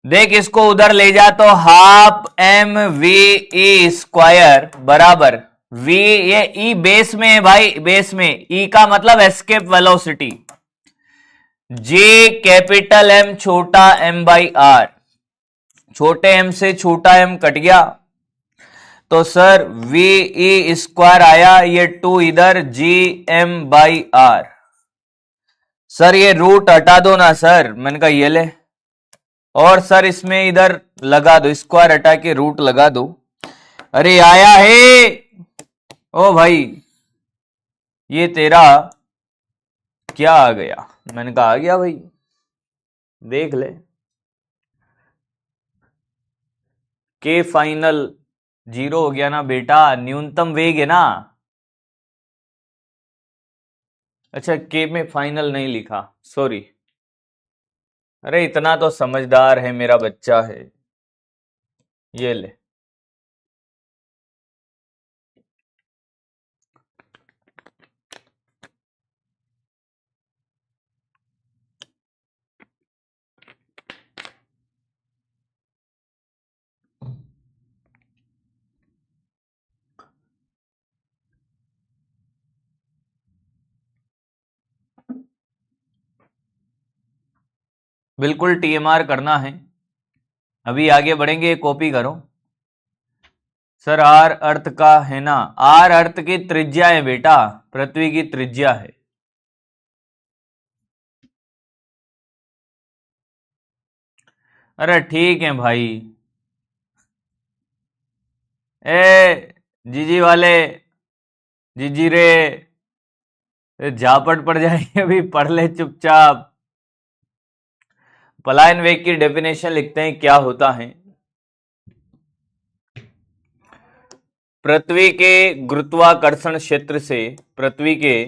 देख इसको उधर ले जा तो हाफ mv² बराबर v, ये e बेस में है भाई, बेस में e का मतलब escape velocity, j capital M छोटा m बाई r, छोटे m से छोटा m कट गया तो सर ve² आया, ये 2 इधर gm बाई r। सर ये रूट हटा दो ना सर, मैंने कहा ये ले, और सर इसमें इधर लगा दो, स्क्वायर हटा के रूट लगा दो। अरे आया है ओ भाई, ये तेरा क्या आ गया? मैंने कहा आ गया भाई, देख ले, के फाइनल 0 हो गया ना बेटा, न्यूनतम वेग है ना। अच्छा के में फाइनल नहीं लिखा, सॉरी। अरे इतना तो समझदार है मेरा बच्चा है, ये ले। बिल्कुल टीएमआर करना है, अभी आगे बढ़ेंगे, कॉपी करो। सर आर अर्थ का है ना, आर अर्थ की त्रिज्या है बेटा, पृथ्वी की त्रिज्या है। अरे ठीक है भाई, ए जीजी वाले, जीजी रे, झापट पड़ जाएगी, अभी पढ़ ले चुपचाप। पलायन वेग की डेफिनेशन लिखते हैं, क्या होता है। पृथ्वी के गुरुत्वाकर्षण क्षेत्र से, पृथ्वी के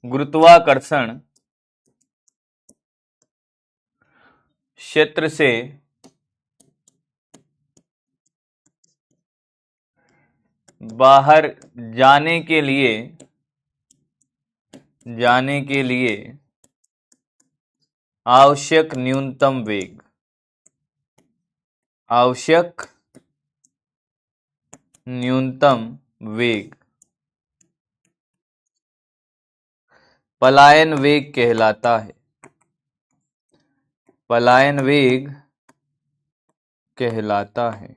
गुरुत्वाकर्षण क्षेत्र से बाहर जाने के लिए आवश्यक न्यूनतम वेग, आवश्यक न्यूनतम वेग पलायन वेग कहलाता है, पलायन वेग कहलाता है।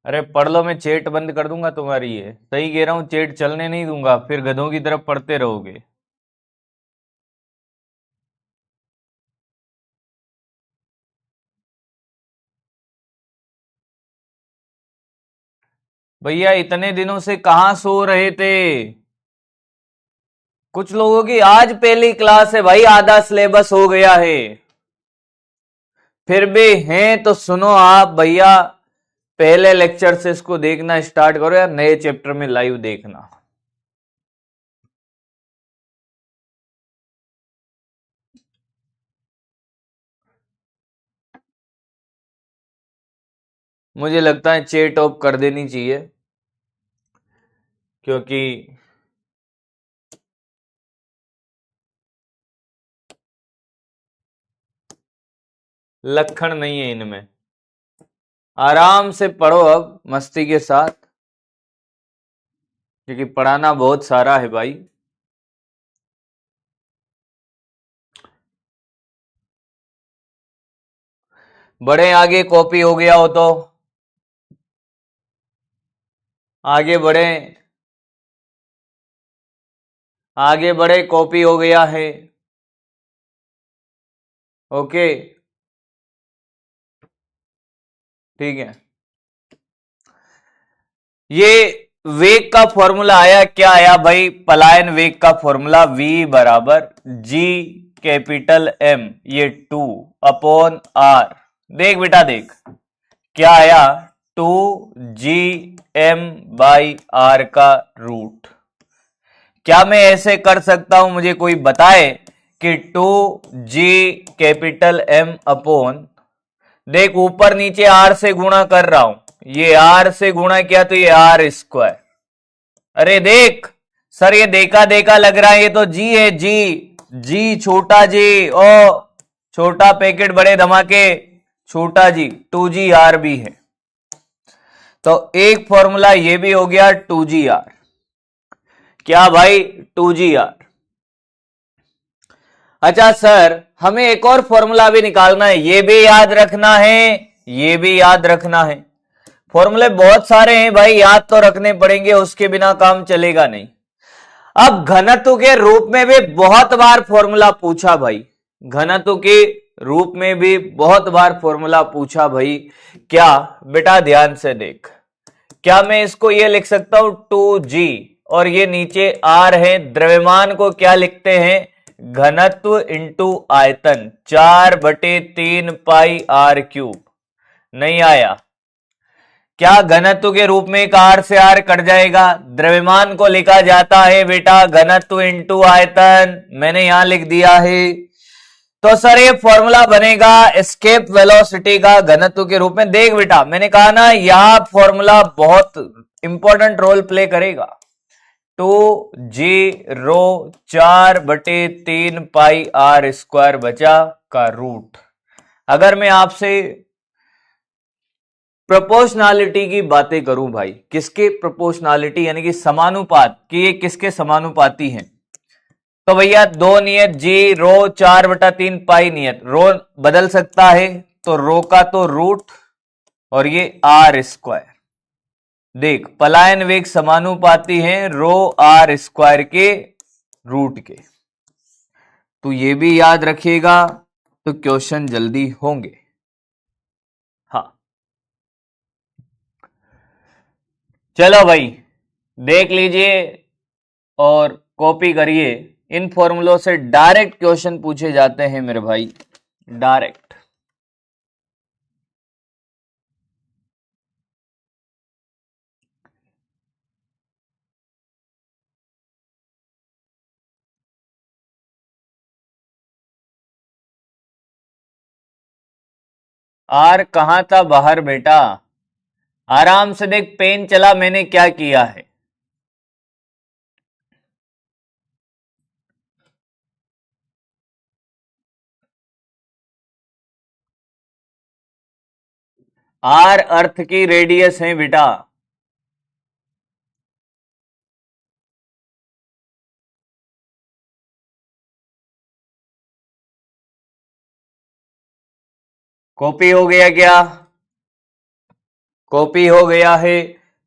अरे पढ़ लो, मैं चैट बंद कर दूंगा तुम्हारी, ये सही कह रहा हूं, चैट चलने नहीं दूंगा, फिर गधों की तरफ पढ़ते रहोगे। भैया इतने दिनों से कहां सो रहे थे? कुछ लोगों की आज पहली क्लास है भाई, आधा सिलेबस हो गया है, फिर भी हैं तो सुनो आप भैया, पहले लेक्चर से इसको देखना स्टार्ट करो या नए चैप्टर में लाइव देखना। मुझे लगता है चैट ऑफ कर देनी चाहिए, क्योंकि लक्षण नहीं है इनमें। आराम से पढ़ो अब मस्ती के साथ, क्योंकि पढ़ाना बहुत सारा है भाई। बड़े आगे कॉपी हो गया हो तो आगे बढ़े, आगे बढ़े, कॉपी हो गया है। ओके ठीक है। ये वेग का फॉर्मूला आया, क्या आया भाई? पलायन वेग का फॉर्मूला v बराबर g कैपिटल M, ये 2 अपॉन r। देख बेटा देख, क्या आया? 2gm बाई r का रूट। क्या मैं ऐसे कर सकता हूं, मुझे कोई बताए कि 2g कैपिटल M अपॉन, देख ऊपर नीचे r से गुणा कर रहा हूं, ये r से गुणा किया तो ये r स्क्वायर। अरे देख सर, ये देखा देखा लग रहा है, ये तो g है, जी छोटा जी, ओ छोटा पैकेट बड़े धमाके, छोटा जी 2gr भी है। तो एक फॉर्मूला ये भी हो गया 2gr। क्या भाई? 2gr। अच्छा सर, हमें एक और फॉर्मूला भी निकालना है, ये भी याद रखना है, ये भी याद रखना है। फॉर्मूले बहुत सारे हैं भाई, याद तो रखने पड़ेंगे, उसके बिना काम चलेगा नहीं। अब घनत्व के रूप में भी बहुत बार फॉर्मूला पूछा भाई, घनत्व के रूप में भी बहुत बार फॉर्मूला पूछा भाई। क्या बेटा ध्यान से देख, क्या मैं इसको ये लिख सकता हूं 2g, और ये नीचे r है, द्रव्यमान को क्या लिखते हैं? घनत्व इंटू आयतन, 4/3 पाई r क्यूब। नहीं आया? क्या घनत्व के रूप में एक r से r कट जाएगा? द्रव्यमान को लिखा जाता है बेटा घनत्व इंटू आयतन, मैंने यहां लिख दिया है। तो सर ये फॉर्मूला बनेगा एस्केप वेलोसिटी का घनत्व के रूप में। देख बेटा, मैंने कहा ना यह फॉर्मूला बहुत इंपॉर्टेंट रोल प्ले करेगा। 2g रो 4/3 पाई r स्क्वायर बचा का रूट। अगर मैं आपसे प्रोपोर्शनैलिटी की बातें करूं भाई, किसके प्रोपोर्शनैलिटी यानी कि समानुपात, कि ये किसके समानुपाती हैं, तो भैया दो नियत जी रो 4/3 पाई नियत, रो बदल सकता है तो रो का तो रूट और ये आर स्क्वायर। देख पलायन वेग समानुपाती है रो आर स्क्वायर के रूट के, तो ये भी याद रखिएगा तो क्वेश्चन जल्दी होंगे। हाँ चलो भाई देख लीजिए और कॉपी करिए, इन फॉर्मूलों से डायरेक्ट क्वेश्चन पूछे जाते हैं मेरे भाई, डायरेक्ट। आर कहां था? बाहर बेटा, आराम से देख, पेन चला, मैंने क्या किया है। आर अर्थ की रेडियस है बेटा, कॉपी हो गया क्या? कॉपी हो गया है।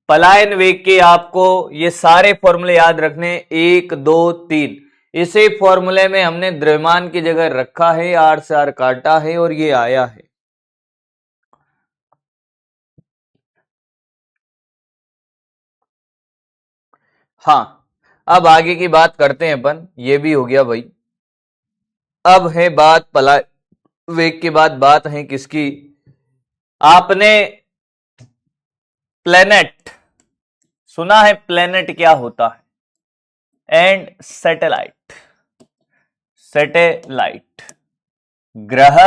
पलायन वेग के आपको ये सारे फॉर्मूले याद रखने, 1 2 3। इसी फॉर्मूले में हमने द्रव्यमान की जगह रखा है, आर से आर काटा है और ये आया है। हाँ अब आगे की बात करते हैं अपन, ये भी हो गया भाई। अब है बात पलायन वेग के बाद बात है किसकी? आपने प्लेनेट, सुना है प्लेनेट क्या होता है, एंड सैटेलाइट। सैटेलाइट ग्रह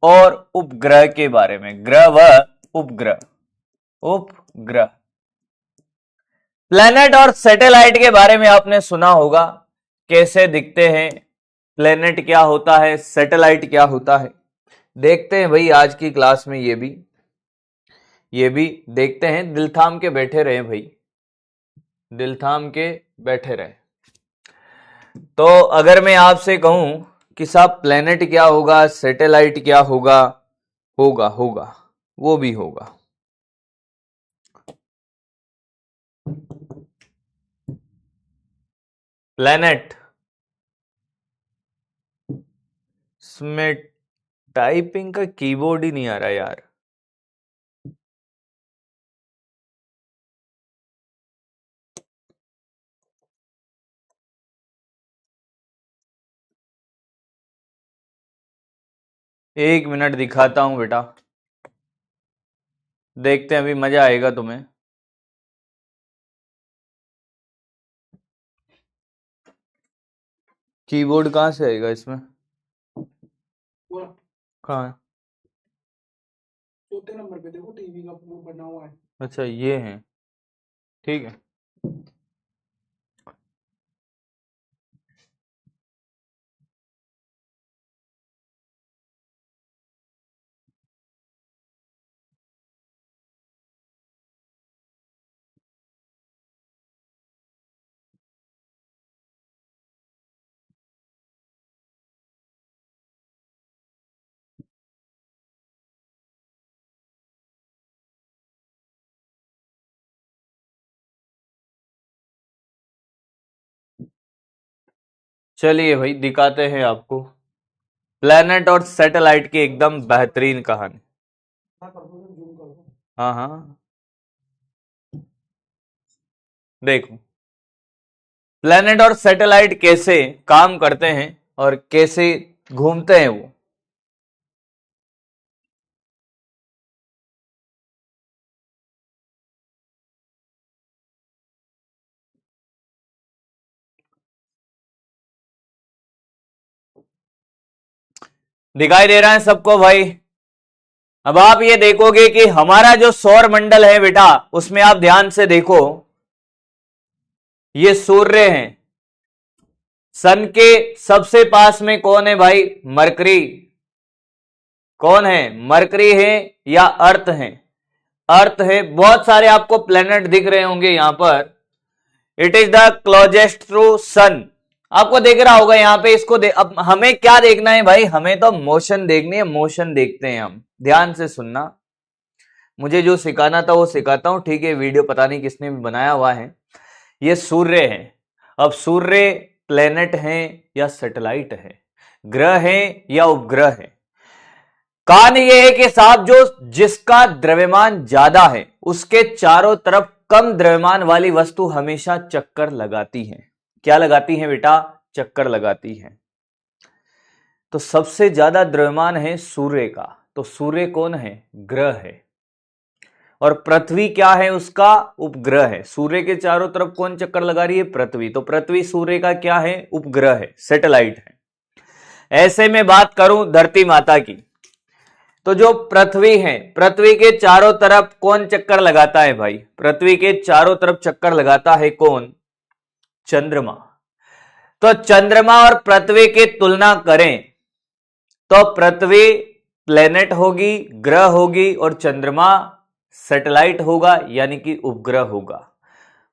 और उपग्रह के बारे में, ग्रह व उपग्रह, उपग्रह। प्लेनेट और सैटेलाइट के बारे में आपने सुना होगा, कैसे दिखते हैं, प्लेनेट क्या होता है, सैटेलाइट क्या होता है। देखते हैं भाई आज की क्लास में ये भी देखते हैं। दिल थाम के बैठे रहे भाई, दिल थाम के बैठे रहे। तो अगर मैं आपसे कहूं कि साहब प्लेनेट क्या होगा, सैटेलाइट क्या होगा, होगा वो भी होगा। प्लेनेट, इसमें टाइपिंग का कीबोर्ड ही नहीं आ रहा यार। एक मिनट दिखाता हूं बेटा, देखते हैं, अभी मजा आएगा तुम्हें। कीबोर्ड कहां से आएगा इसमें, कहाँ है?
चौथे नंबर पे देखो टीवी का वो बना हुआ है।
अच्छा ये है, ठीक है। चलिए भाई दिखाते हैं आपको प्लेनेट और सैटेलाइट की एकदम बेहतरीन कहानी। हाँ हाँ देखो, प्लेनेट और सैटेलाइट कैसे काम करते हैं और कैसे घूमते हैं वो। दिखाई दे रहा है सबको भाई। अब आप ये देखोगे कि हमारा जो सौर मंडल है बेटा, उसमें आप ध्यान से देखो, ये सूर्य है, सन के सबसे पास में कौन है भाई, मरकरी। कौन है, मरकरी है या अर्थ है, अर्थ है। बहुत सारे आपको प्लेनेट दिख रहे होंगे यहां पर। It is the closest to sun, आपको दिख रहा होगा यहां पे। इसको अब हमें क्या देखना है भाई, हमें तो मोशन देखनी है, मोशन देखते हैं हम। ध्यान से सुनना, मुझे जो सिखाना था वो सिखाता हूं, ठीक है। वीडियो पता नहीं किसने बनाया हुआ है। ये सूर्य है। अब सूर्य प्लेनेट है या सैटेलाइट है, ग्रह है या उपग्रह है। कारण ये है कि साहब जो जिसका द्रव्यमान ज्यादा है उसके चारों तरफ कम द्रव्यमान वाली वस्तु हमेशा चक्कर लगाती है। क्या लगाती है बेटा, चक्कर लगाती है। तो सबसे ज्यादा द्रव्यमान है सूर्य का, तो सूर्य कौन है, ग्रह है। और पृथ्वी क्या है, उसका उपग्रह है। सूर्य के चारों तरफ कौन चक्कर लगा रही है, पृथ्वी। तो पृथ्वी सूर्य का क्या है, उपग्रह है, सैटेलाइट है। ऐसे में बात करूं धरती माता की, तो जो पृथ्वी है, पृथ्वी के चारों तरफ कौन चक्कर लगाता है भाई, पृथ्वी के चारों तरफ चक्कर लगाता है कौन, चंद्रमा। तो चंद्रमा और पृथ्वी की तुलना करें तो पृथ्वी प्लेनेट होगी, ग्रह होगी, और चंद्रमा सैटेलाइट होगा, यानी कि उपग्रह होगा।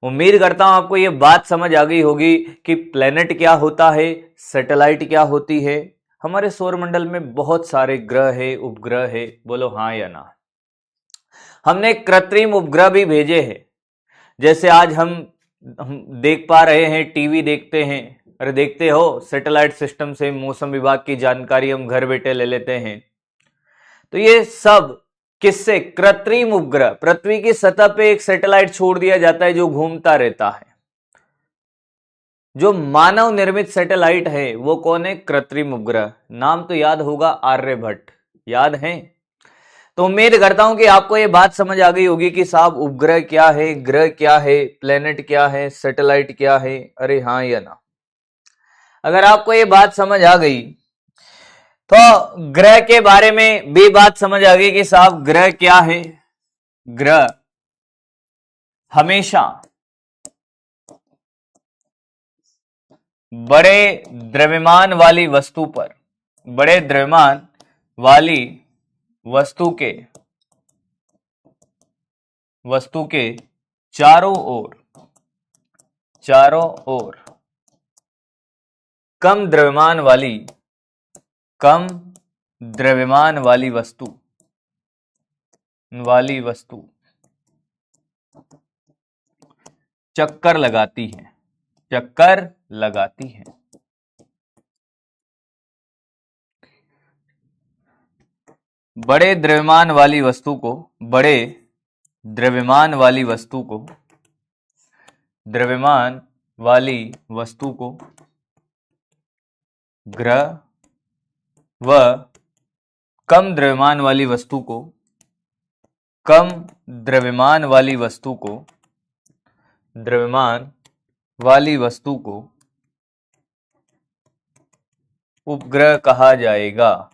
उम्मीद करता हूं आपको यह बात समझ आ गई होगी कि प्लेनेट क्या होता है, सैटेलाइट क्या होती है। हमारे सौरमंडल में बहुत सारे ग्रह है, उपग्रह है, बोलो हां या ना। हमने कृत्रिम उपग्रह भी भेजे हैं, जैसे आज हम देख पा रहे हैं, टीवी देखते हैं। अरे देखते हो, सैटेलाइट सिस्टम से मौसम विभाग की जानकारी हम घर बैठे ले लेते हैं। तो ये सब किससे, कृत्रिम उपग्रह। पृथ्वी की सतह पे एक सैटेलाइट छोड़ दिया जाता है जो घूमता रहता है। जो मानव निर्मित सैटेलाइट है वो कौन है, कृत्रिम उपग्रह। नाम तो याद होगा, आर्यभट्ट, याद है। तो उम्मीद करता हूं कि आपको ये बात समझ आ गई होगी कि साहब उपग्रह क्या है, ग्रह क्या है, प्लेनेट क्या है, सैटेलाइट क्या है। अरे हाँ या ना। अगर आपको ये बात समझ आ गई तो ग्रह के बारे में भी बात समझ आ गई कि साहब ग्रह क्या है। ग्रह हमेशा बड़े द्रव्यमान वाली वस्तु पर, बड़े द्रव्यमान वाली वस्तु के चारों ओर कम द्रव्यमान वाली वस्तु चक्कर लगाती है। बड़े द्रव्यमान वाली वस्तु को ग्रह व कम द्रव्यमान वाली वस्तु को उपग्रह कहा जाएगा।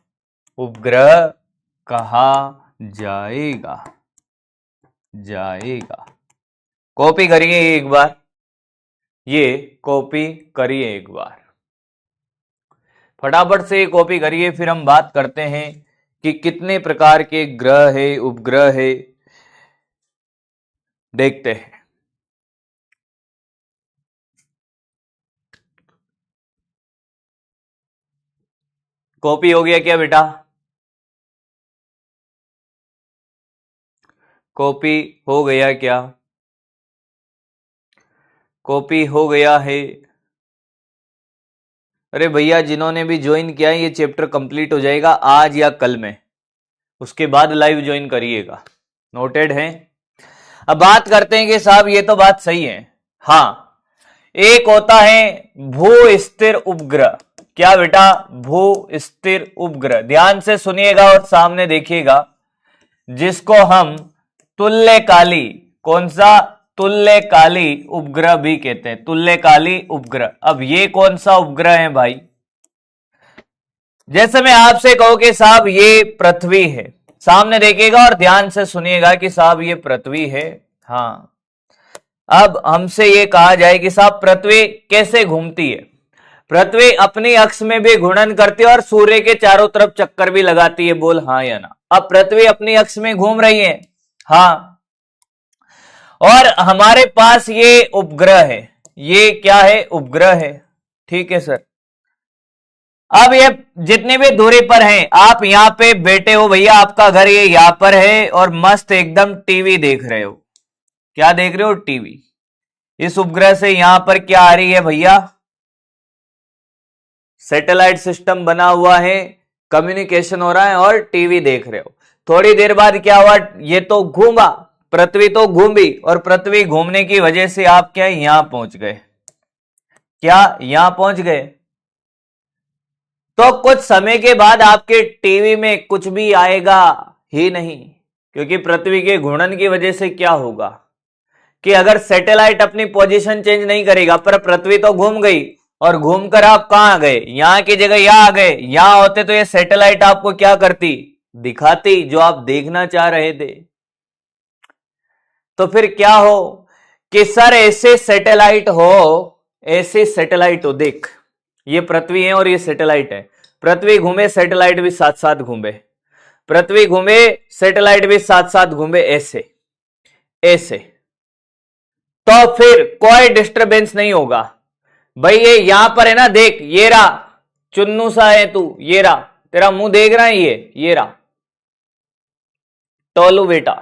कॉपी करिए एक बार, फटाफट से कॉपी करिए। फिर हम बात करते हैं कि कितने प्रकार के ग्रह है, उपग्रह है, देखते हैं। कॉपी हो गया क्या बेटा? कॉपी हो गया क्या? कॉपी हो गया है? अरे भैया जिन्होंने भी ज्वाइन किया है ये चैप्टर कंप्लीट हो जाएगा आज या कल में, उसके बाद लाइव ज्वाइन करिएगा। नोटेड है? अब बात करते हैं कि साहब ये तो बात सही है। हाँ, एक होता है भू स्थिर उपग्रह। क्या बेटा? भू स्थिर उपग्रह। ध्यान से सुनिएगा और सामने देखिएगा, जिसको हम तुल्यकाली, कौन सा? तुल्यकाली उपग्रह भी कहते हैं। तुल्यकाली उपग्रह। अब ये कौन सा उपग्रह है भाई? जैसे मैं आपसे कहूं कि साहब ये पृथ्वी है, सामने देखिएगा और ध्यान से सुनिएगा कि साहब ये पृथ्वी है। हाँ, अब हमसे ये कहा जाए कि साहब पृथ्वी कैसे घूमती है? पृथ्वी अपनी अक्ष में भी घूर्णन करती है और सूर्य के चारों तरफ चक्कर भी लगाती है। बोल हाँ या ना। अब पृथ्वी अपनी अक्ष में घूम रही है। हाँ, और हमारे पास ये उपग्रह है। ये क्या है? उपग्रह है। ठीक है सर। अब ये जितनी भी दूरी पर हैं, आप यहां पे बैठे हो भैया, आपका घर ये यहां पर है और मस्त एकदम टीवी देख रहे हो। क्या देख रहे हो? टीवी। इस उपग्रह से यहां पर क्या आ रही है भैया? सैटेलाइट सिस्टम बना हुआ है, कम्युनिकेशन हो रहा है और टीवी देख रहे हो। थोड़ी देर बाद क्या हुआ? ये तो घूमा, पृथ्वी तो घूमी, और पृथ्वी घूमने की वजह से आप क्या यहां पहुंच गए? क्या यहां पहुंच गए? तो कुछ समय के बाद आपके टीवी में कुछ भी आएगा ही नहीं, क्योंकि पृथ्वी के घूर्णन की वजह से क्या होगा कि अगर सैटेलाइट अपनी पोजीशन चेंज नहीं करेगा, पर पृथ्वी तो घूम गई और घूमकर आप कहां आ गए? यहां की जगह यहां आ गए। यहां होते तो ये सैटेलाइट आपको क्या करती? दिखाती, जो आप देखना चाह रहे थे। तो फिर क्या हो कि सर ऐसे सैटेलाइट हो, देख ये पृथ्वी है और ये सैटेलाइट है। पृथ्वी घूमे, सैटेलाइट भी साथ साथ घूमे, पृथ्वी घूमे, सैटेलाइट भी साथ साथ घूमे, ऐसे। तो फिर कोई डिस्टरबेंस नहीं होगा भाई। ये यहां पर है ना, देख ये रहा, चुन्नू सा है तू, ये रहा, तेरा मुंह देख रहा है, ये रहा टोलू बेटा,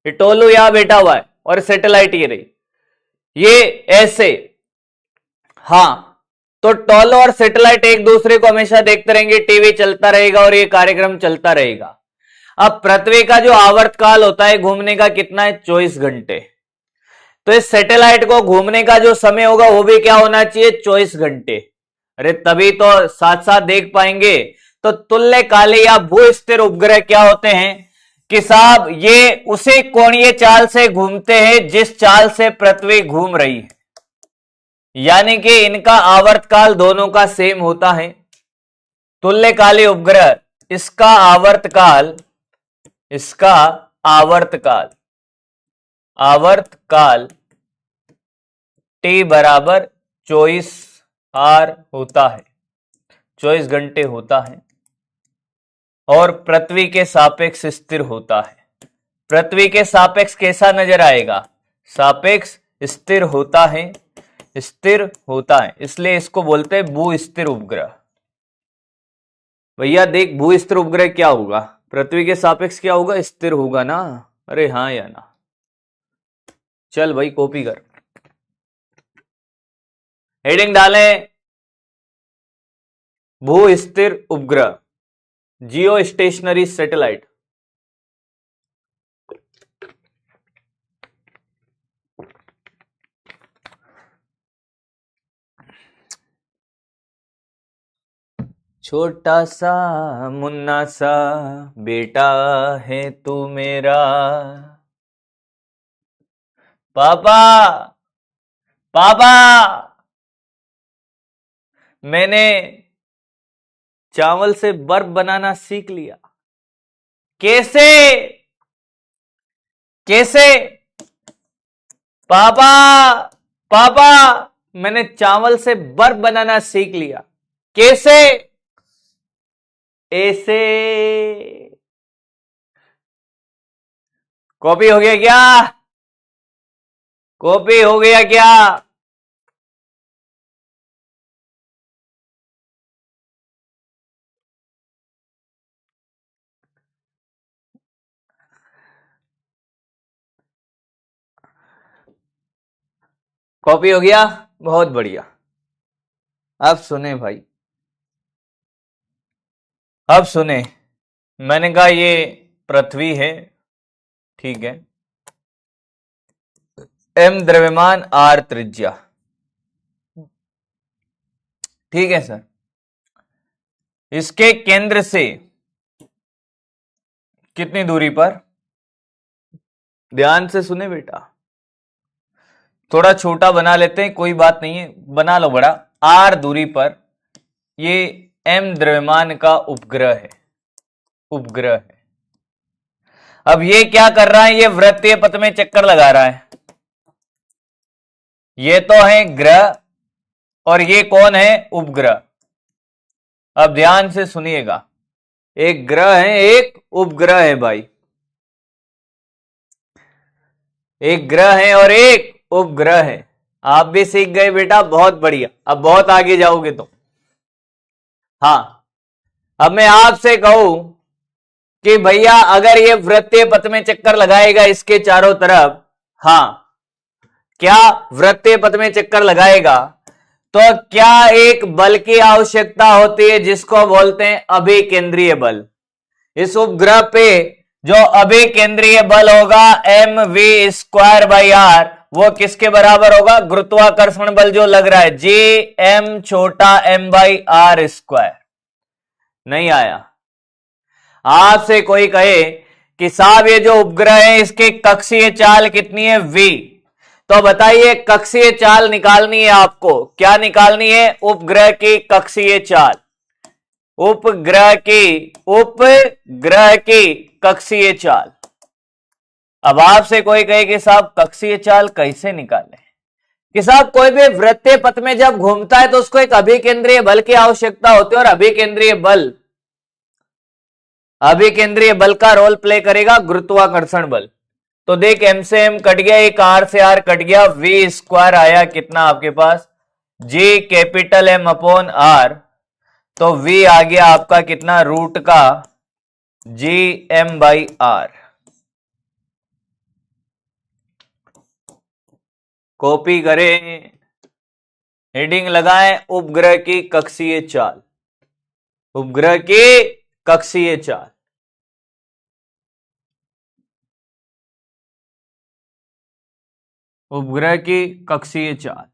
ये टोलू यहां बैठा हुआ है और सैटेलाइट ये रही, ये ऐसे। हाँ, तो टोलो और सैटेलाइट एक दूसरे को हमेशा देखते रहेंगे, टीवी चलता रहेगा और ये कार्यक्रम चलता रहेगा। अब पृथ्वी का जो आवर्तकाल होता है घूमने का कितना है? 24 घंटे। तो इस सैटेलाइट को घूमने का जो समय होगा वो भी क्या होना चाहिए? 24 घंटे। अरे तभी तो साथ साथ देख पाएंगे। तो तुल्यकाली या भू स्थिर उपग्रह क्या होते हैं? कि साहब ये उसी कोणीय चाल से घूमते हैं जिस चाल से पृथ्वी घूम रही है, यानी कि इनका आवर्तकाल दोनों का सेम होता है। तुल्यकाली उपग्रह, इसका आवर्तकाल टी बराबर 24 आर होता है, 24 घंटे होता है, और पृथ्वी के सापेक्ष स्थिर होता है। पृथ्वी के सापेक्ष कैसा नजर आएगा? सापेक्ष स्थिर होता है, इसलिए इसको बोलते हैं भू स्थिर उपग्रह। भैया देख, भू स्थिर उपग्रह क्या होगा? पृथ्वी के सापेक्ष क्या होगा? स्थिर होगा ना। अरे हाँ या ना? चल भाई कॉपी कर, हेडिंग डालें भू स्थिर उपग्रह, जियो स्टेशनरी सैटेलाइट। छोटा सा मुन्ना सा बेटा है तू मेरा, पापा पापा मैंने चावल से बर्फ बनाना सीख लिया। कैसे कैसे? पापा पापा मैंने चावल से बर्फ बनाना सीख लिया। कैसे? ऐसे। कॉपी हो गया क्या? कॉपी हो गया क्या? कॉपी हो गया? बहुत बढ़िया। अब सुने भाई, अब सुने। मैंने कहा ये पृथ्वी है, ठीक है, एम द्रव्यमान, आर त्रिज्या, ठीक है सर। इसके केंद्र से कितनी दूरी पर? ध्यान से सुने बेटा, थोड़ा छोटा बना लेते हैं, कोई बात नहीं है, बना लो बड़ा। आर दूरी पर ये एम द्रव्यमान का उपग्रह है, अब ये क्या कर रहा है? ये वृत्तीय पथ में चक्कर लगा रहा है। ये तो है ग्रह और ये कौन है? उपग्रह। अब ध्यान से सुनिएगा, एक ग्रह है, एक उपग्रह है भाई, एक ग्रह है और एक उपग्रह है। आप भी सीख गए बेटा, बहुत बढ़िया, अब बहुत आगे जाओगे तो। हाँ, अब मैं आपसे कहूं कि भैया अगर ये वृत्तीय पथ में चक्कर लगाएगा इसके चारों तरफ, हाँ, क्या वृत्तीय पथ में चक्कर लगाएगा, तो क्या एक बल की आवश्यकता होती है जिसको बोलते हैं अभिकेंद्रीय बल। इस उपग्रह पे जो अभिकेंद्रीय बल होगा mv²/r, वो किसके बराबर होगा? गुरुत्वाकर्षण बल जो लग रहा है Gm छोटा m/r²। नहीं आया? आपसे कोई कहे कि साहब ये जो उपग्रह है इसके कक्षीय चाल कितनी है? v, तो बताइए कक्षीय चाल निकालनी है आपको। क्या निकालनी है? उपग्रह की कक्षीय चाल, उपग्रह की कक्षीय चाल। अब आपसे कोई कहे कि साहब कक्षीय चाल कैसे निकालें? कि साहब कोई भी वृत्तीय पथ में जब घूमता है तो उसको एक अभिकेंद्रीय बल की आवश्यकता होती है, और अभिकेंद्रीय बल का रोल प्ले करेगा गुरुत्वाकर्षण बल। तो देख, m से m कट गया, एक r से r कट गया, v² आया कितना आपके पास? G capital M upon r, तो v आ गया आपका कितना? रूट का Gm/r। कॉपी करें, हेडिंग लगाएं उपग्रह की कक्षीय चाल, उपग्रह की कक्षीय चाल। उपग्रह की कक्षीय चाल।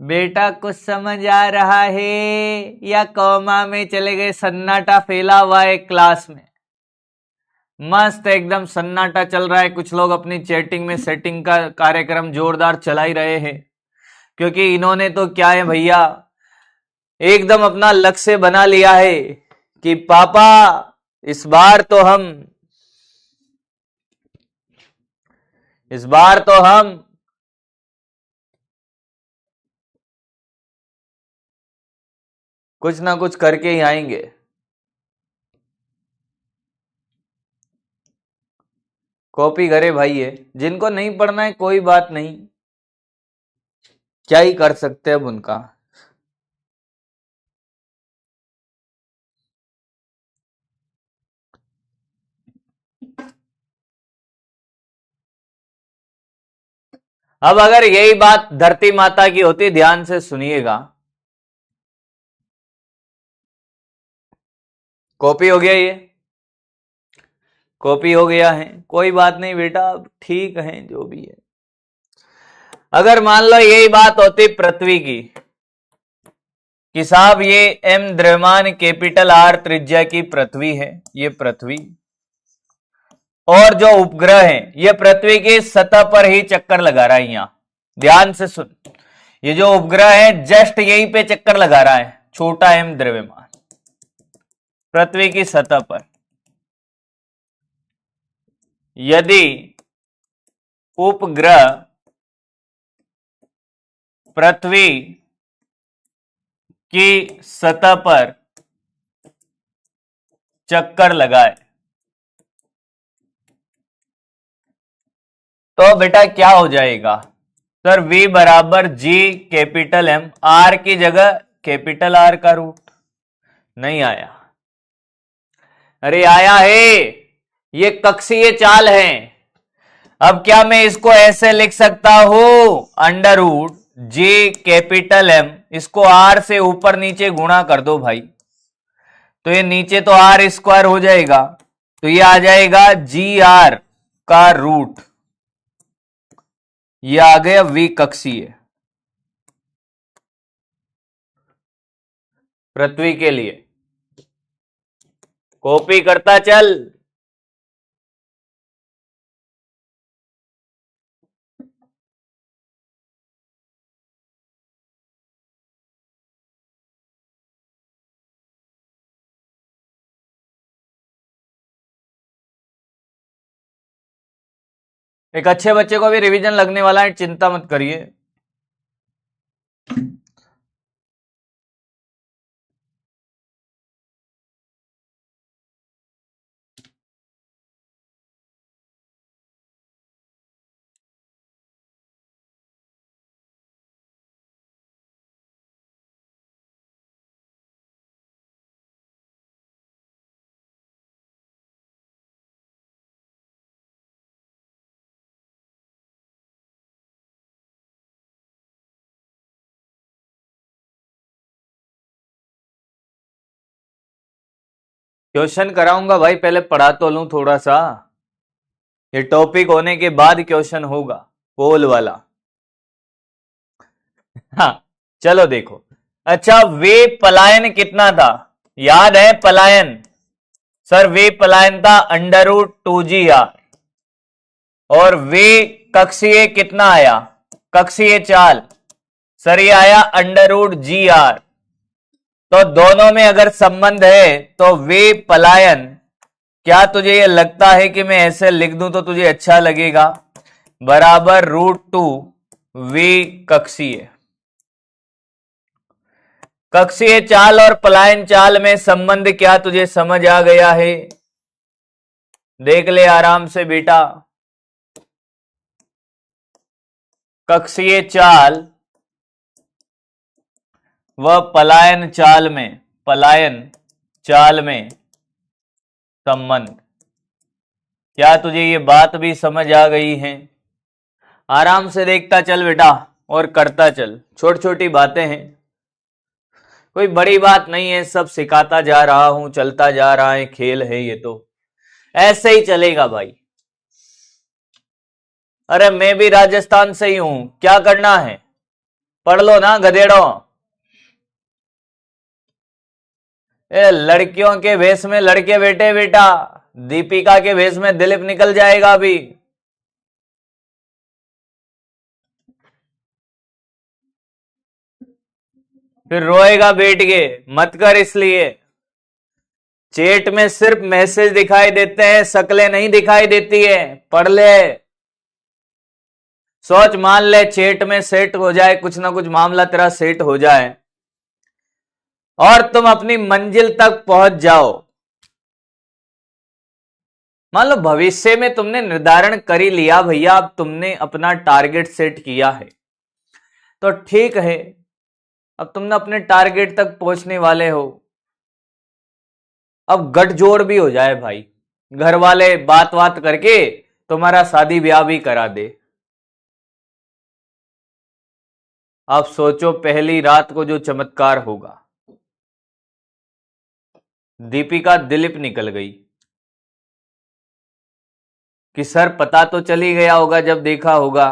बेटा कुछ समझ आ रहा है या कॉमा में चले गए? सन्नाटा फैला हुआ है क्लास में, मस्त एकदम सन्नाटा चल रहा है। कुछ लोग अपनी चैटिंग में सेटिंग का कार्यक्रम जोरदार चला ही रहे हैं, क्योंकि इन्होंने तो क्या है भैया, एकदम अपना लक्ष्य बना लिया है कि पापा इस बार तो हम कुछ ना कुछ करके ही आएंगे। कॉपी करे भाई, है जिनको नहीं पढ़ना है कोई बात नहीं, क्या ही कर सकते हैं अब उनका। अब अगर यही बात धरती माता की होती, ध्यान से सुनिएगा। कॉपी हो गया, ये कॉपी हो गया है, कोई बात नहीं बेटा, अब ठीक है जो भी है। अगर मान लो यही बात होती पृथ्वी की कि साहब ये एम द्रव्यमान कैपिटल आर त्रिज्या की पृथ्वी है, ये पृथ्वी, और जो उपग्रह है ये पृथ्वी की सतह पर ही चक्कर लगा रहा है। यहां ध्यान से सुन, ये जो उपग्रह है जस्ट यहीं पे चक्कर लगा रहा है, छोटा एम द्रव्यमान पृथ्वी की सतह पर। यदि उपग्रह पृथ्वी की सतह पर चक्कर लगाए तो बेटा क्या हो जाएगा? सर V बराबर G कैपिटल M, R की जगह कैपिटल R का रूट। नहीं आया? अरे आया है, ये कक्षीय चाल है। अब क्या मैं इसको ऐसे लिख सकता हूं, under root G capital M, इसको R से ऊपर नीचे गुणा कर दो भाई, तो ये नीचे तो R स्क्वायर हो जाएगा, तो ये आ जाएगा GR का रूट, ये आ गया V कक्षीय पृथ्वी के लिए। कॉपी करता चल। एक अच्छे बच्चे को भी रिवीजन लगने वाला है, चिंता मत करिए। क्वेश्चन कराऊंगा भाई, पहले पढ़ा तो लूं थोड़ा सा। ये टॉपिक होने के बाद क्वेश्चन होगा, पोल वाला। हाँ चलो देखो। अच्छा, वे पलायन कितना था, याद है पलायन? सर वे पलायन था अंडर रूट 2GR, और वे कक्षीय कितना आया, कक्षीय चाल, सर ये आया अंडर रूट GR। तो दोनों में अगर संबंध है तो वे पलायन, क्या तुझे ये लगता है कि मैं ऐसे लिख दूं तो तुझे अच्छा लगेगा, बराबर √2 वे कक्षीय। कक्षीय चाल और पलायन चाल में संबंध क्या तुझे समझ आ गया है? देख ले आराम से बेटा। कक्षीय चाल व पलायन चाल में संबंध, क्या तुझे ये बात भी समझ आ गई है? आराम से देखता चल बेटा और करता चल, छोटी छोटी बातें हैं, कोई बड़ी बात नहीं है, सब सिखाता जा रहा हूं, चलता जा रहा है, खेल है ये, तो ऐसे ही चलेगा भाई। अरे मैं भी राजस्थान से ही हूं, क्या करना है, पढ़ लो ना गधेड़ों। लड़कियों के वेश में लड़के बैठे बेटा, दीपिका के वेश में दिलीप निकल जाएगा अभी। फिर रोएगा बैठ के, मत कर। इसलिए चैट में सिर्फ मैसेज दिखाई देते हैं, शक्लें नहीं दिखाई देती है। पढ़ ले, सोच मान ले चैट में सेट हो जाए, कुछ ना कुछ मामला तेरा सेट हो जाए और तुम अपनी मंजिल तक पहुंच जाओ। मान लो भविष्य में तुमने निर्धारण कर ही लिया भैया, अब तुमने अपना टारगेट सेट किया है तो ठीक है, अब तुमने अपने टारगेट तक पहुंचने वाले हो। अब गठजोड़ भी हो जाए भाई, घर वाले बात बात करके तुम्हारा शादी ब्याह भी करा दे। आप सोचो पहली रात को जो चमत्कार होगा। दीपिका दिलीप निकल गई कि सर पता तो चली गया होगा, जब देखा होगा,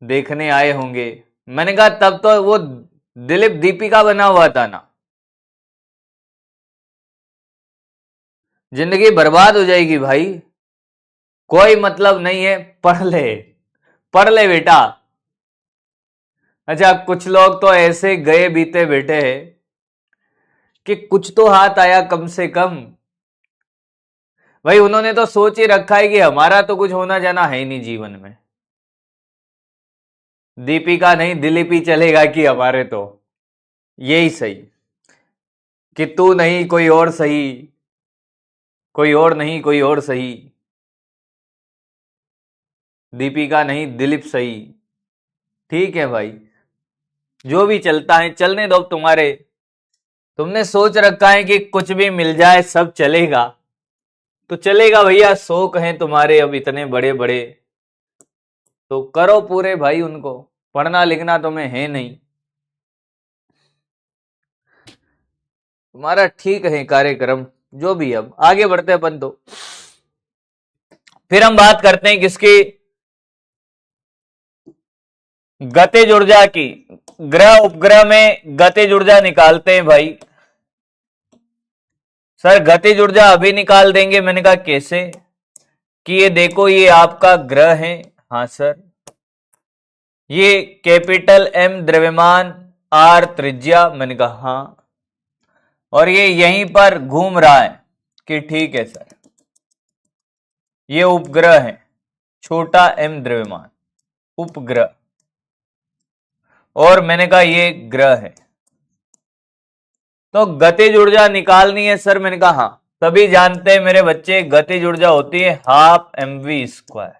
देखने आए होंगे। मैंने कहा तब तो वो दिलीप दीपिका बना हुआ था ना, जिंदगी बर्बाद हो जाएगी भाई, कोई मतलब नहीं है। पढ़ ले, पढ़ ले बेटा। अच्छा, कुछ लोग तो ऐसे गए बीते बैठे हैं कि कुछ तो हाथ आया कम से कम। भाई उन्होंने तो सोच ही रखा है कि हमारा तो कुछ होना जाना है ही नहीं जीवन में, दीपिका नहीं दिलीप ही चलेगा कि हमारे तो यही सही, कि तू नहीं कोई और सही, कोई और नहीं कोई और सही, दीपिका नहीं दिलीप सही। ठीक है भाई, जो भी चलता है चलने दो। तुम्हारे तुमने सोच रखा है कि कुछ भी मिल जाए सब चलेगा, तो चलेगा भैया। शौक हैं तुम्हारे अब इतने बड़े बड़े, तो करो पूरे भाई उनको। पढ़ना लिखना तुम्हें है नहीं, तुम्हारा ठीक है कार्यक्रम जो भी। अब आगे बढ़ते अपन तो फिर हम बात करते हैं किसकी, गतिज ऊर्जा की। ग्रह उपग्रह में गतिज ऊर्जा निकालते हैं भाई। सर गतिज ऊर्जा अभी निकाल देंगे। मैंने कहा कैसे, कि ये देखो ये आपका ग्रह है। हाँ सर, ये कैपिटल एम द्रव्यमान, आर त्रिज्या। मैंने कहा हाँ, और ये यहीं पर घूम रहा है। कि ठीक है सर, ये उपग्रह है, छोटा एम द्रव्यमान उपग्रह, और मैंने कहा ये ग्रह है। तो गतिज ऊर्जा निकालनी है सर। मैंने कहा हाँ, सभी जानते हैं मेरे बच्चे, गतिज ऊर्जा होती है हाफ mv²।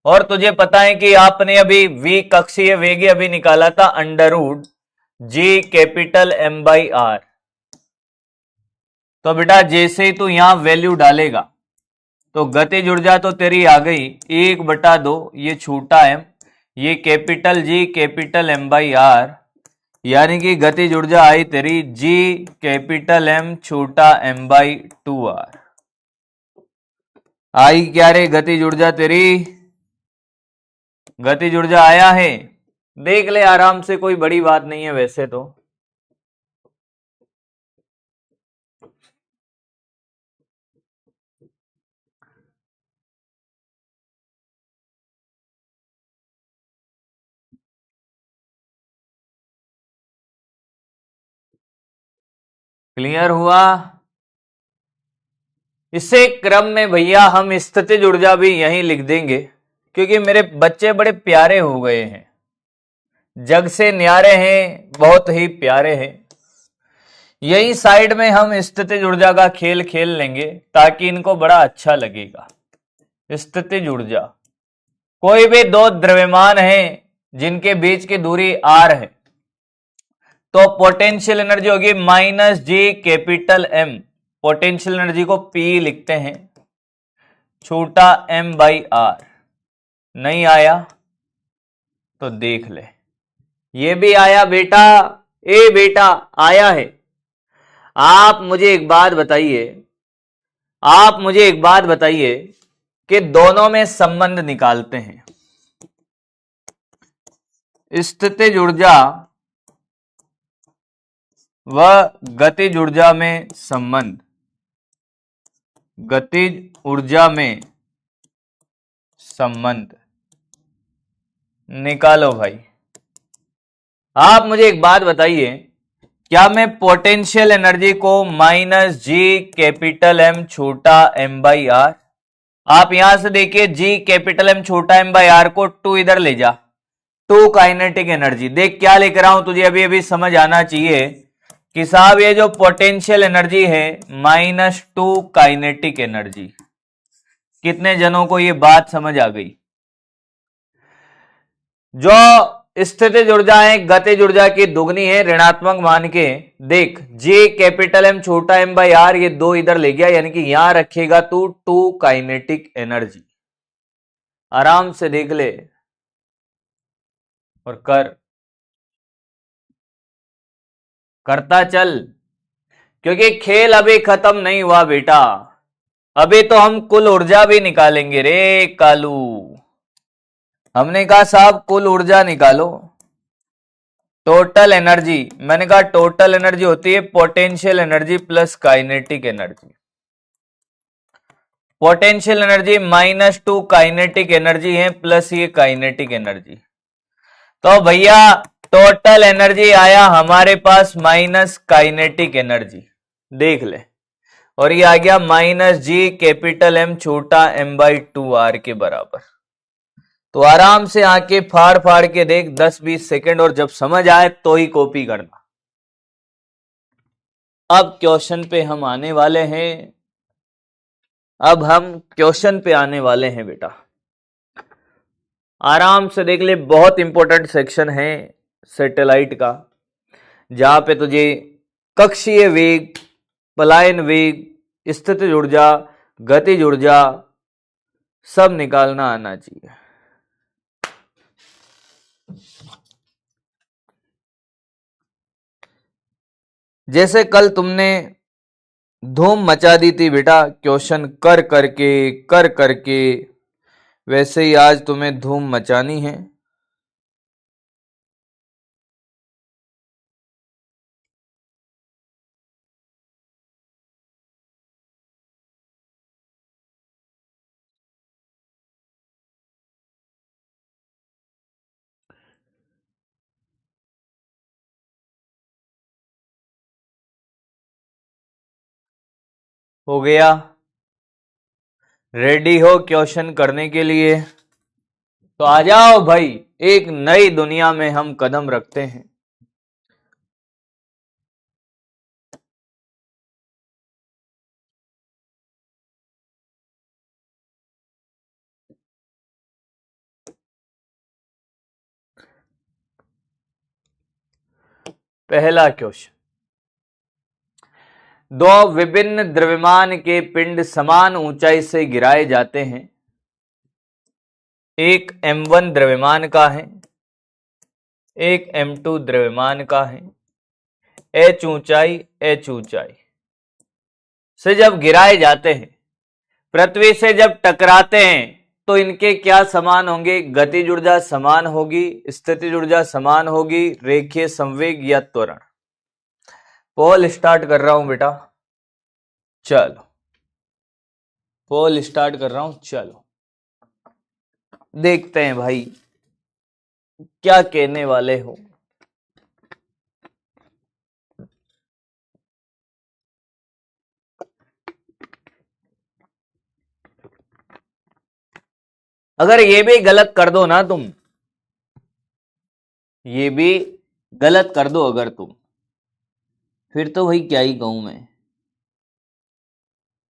और तुझे पता है कि आपने अभी v कक्षीय वेग अभी निकाला था √g कैपिटल m/r। तो बेटा जैसे ही तू यहां वैल्यू डालेगा तो गतिज ऊर्जा तो तेरी आ गई 1/2, ये छोटा m, ये कैपिटल G कैपिटल m/r, यानी कि गतिज ऊर्जा आई तेरी G कैपिटल M छोटा m/2r। आई क्या रे गतिज ऊर्जा तेरी? गतिज ऊर्जा आया है, देख ले आराम से, कोई बड़ी बात नहीं है वैसे तो। क्लियर हुआ? इसे क्रम में भैया हम स्थितिज ऊर्जा भी यहीं लिख देंगे, क्योंकि मेरे बच्चे बड़े प्यारे हो गए हैं, जग से न्यारे हैं, बहुत ही प्यारे हैं। यही साइड में हम स्थितिज ऊर्जा का खेल खेल लेंगे ताकि इनको बड़ा अच्छा लगेगा। स्थितिज ऊर्जा, कोई भी दो द्रव्यमान हैं जिनके बीच की दूरी r है, तो पोटेंशियल एनर्जी होगी -g capital M। Potential energy को P लिखते हैं, छोटा m/r। नहीं आया तो देख ले, ये भी आया बेटा। ए बेटा आया है। आप मुझे एक बात बताइए, आप मुझे एक बात बताइए कि दोनों में संबंध निकालते हैं। स्थितिज ऊर्जा व गतिज ऊर्जा में संबंध, गतिज ऊर्जा में संबंध निकालो भाई। आप मुझे एक बात बताइए, क्या मैं पोटेंशियल एनर्जी को माइनस जी कैपिटल एम छोटा एम बाई आर, आप यहां से देखिए जी कैपिटल एम छोटा एम बाई आर को टू इधर ले जा, टू काइनेटिक एनर्जी। देख क्या लिख रहा हूं, तुझे अभी अभी समझ आना चाहिए कि साहब ये जो पोटेंशियल एनर्जी है माइनस टू काइनेटिक एनर्जी। कितने जनों को ये बात समझ आ गई? जो स्थितिज ऊर्जा है गतिज ऊर्जा की दुगनी है, ऋणात्मक मान के देख, जे कैपिटल एम छोटा एम बाई आर, ये दो इधर ले गया, यानी कि यहां रखेगा तू टू काइनेटिक एनर्जी। आराम से देख ले और करता चल, क्योंकि खेल अभी खत्म नहीं हुआ बेटा, अभी तो हम कुल ऊर्जा भी निकालेंगे रे कालू। हमने कहा साहब कुल ऊर्जा निकालो, टोटल एनर्जी, मैंने कहा टोटल एनर्जी होती है potential energy plus kinetic energy. Potential energy minus two kinetic energy है प्लस ये काइनेटिक एनर्जी, तो भैया टोटल एनर्जी आया हमारे पास माइनस काइनेटिक एनर्जी, देख ले, और ये आ गया माइनस जी कैपिटल एम छोटा एम बाई टू आर के बराबर। तो आराम से आके फाड़ फाड़ के देख 10-20 सेकंड, और जब समझ आए तो ही कॉपी करना। अब क्वेश्चन पे हम आने वाले हैं, अब हम क्वेश्चन पे आने वाले हैं बेटा, आराम से देख ले। बहुत इंपॉर्टेंट सेक्शन है सैटेलाइट का, जहां पे तुझे कक्षीय वेग, पलायन वेग, स्थितिज ऊर्जा, गतिज ऊर्जा सब निकालना आना चाहिए। जैसे कल तुमने धूम मचा दी थी बेटा क्वेश्चन कर करके, वैसे ही आज तुम्हें धूम मचानी है। हो गया? रेडी हो क्वेश्चन करने के लिए? तो आ जाओ भाई, एक नई दुनिया में हम कदम रखते हैं। पहला क्वेश्चन, दो विभिन्न द्रव्यमान के पिंड समान ऊंचाई से गिराए जाते हैं, एक m1 द्रव्यमान का है, एक m2 द्रव्यमान का है, h ऊंचाई से जब गिराए जाते हैं, पृथ्वी से जब टकराते हैं, तो इनके क्या समान होंगे? गतिज ऊर्जा समान होगी, स्थितिज ऊर्जा समान होगी, रेखीय संवेग या त्वरण। पोल स्टार्ट कर रहा हूं बेटा, चलो पोल स्टार्ट कर रहा हूं, चलो देखते हैं भाई क्या कहने वाले हो। अगर ये भी गलत कर दो ना तुम, ये भी गलत कर दो अगर तुम, फिर तो भाई क्या ही कहूं मैं,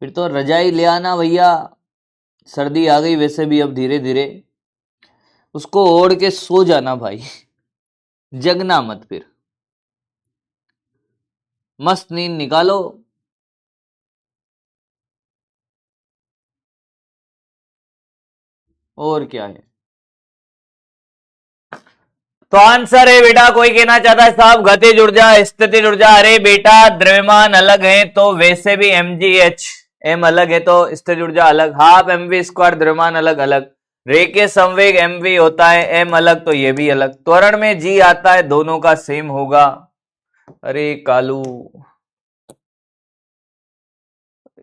फिर तो रजाई ले आना भैया, सर्दी आ गई वैसे भी अब धीरे धीरे, उसको ओढ़ के सो जाना भाई, जगना मत, फिर मस्त नींद निकालो। और क्या है? तो आंसर है बेटा, कोई कहना चाहता है साहब गतिज ऊर्जा, स्थितिज ऊर्जा, अरे बेटा द्रव्यमान अलग है तो वैसे भी mgh, m अलग है तो स्थितिज ऊर्जा अलग, हाफ mv स्क्वायर द्रव्यमान अलग अलग, रे के संवेग mv होता है, m अलग तो ये भी अलग, त्वरण में g आता है, दोनों का सेम होगा। अरे कालू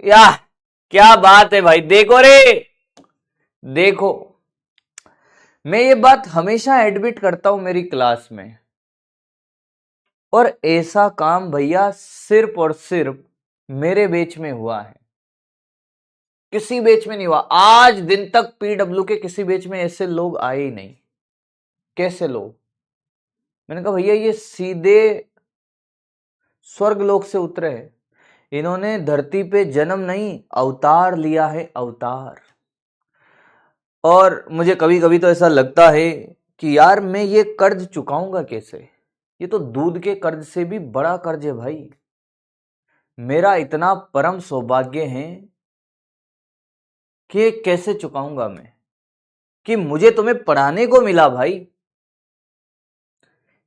या क्या बात है भाई, देखो रे, देखो मैं ये बात हमेशा एडमिट करता हूं मेरी क्लास में, और ऐसा काम भैया सिर्फ और सिर्फ मेरे बैच में हुआ है, किसी बैच में नहीं हुआ। आज दिन तक पीडब्ल्यू के किसी बैच में ऐसे लोग आए ही नहीं। कैसे लोग? मैंने कहा भैया ये सीधे स्वर्ग लोक से उतरे हैं, इन्होंने धरती पे जन्म नहीं अवतार लिया है, अवतार। और मुझे कभी कभी तो ऐसा लगता है कि यार मैं ये कर्ज चुकाऊंगा कैसे, ये तो दूध के कर्ज से भी बड़ा कर्ज है भाई। मेरा इतना परम सौभाग्य है कि कैसे चुकाऊंगा मैं, कि मुझे तुम्हें पढ़ाने को मिला भाई।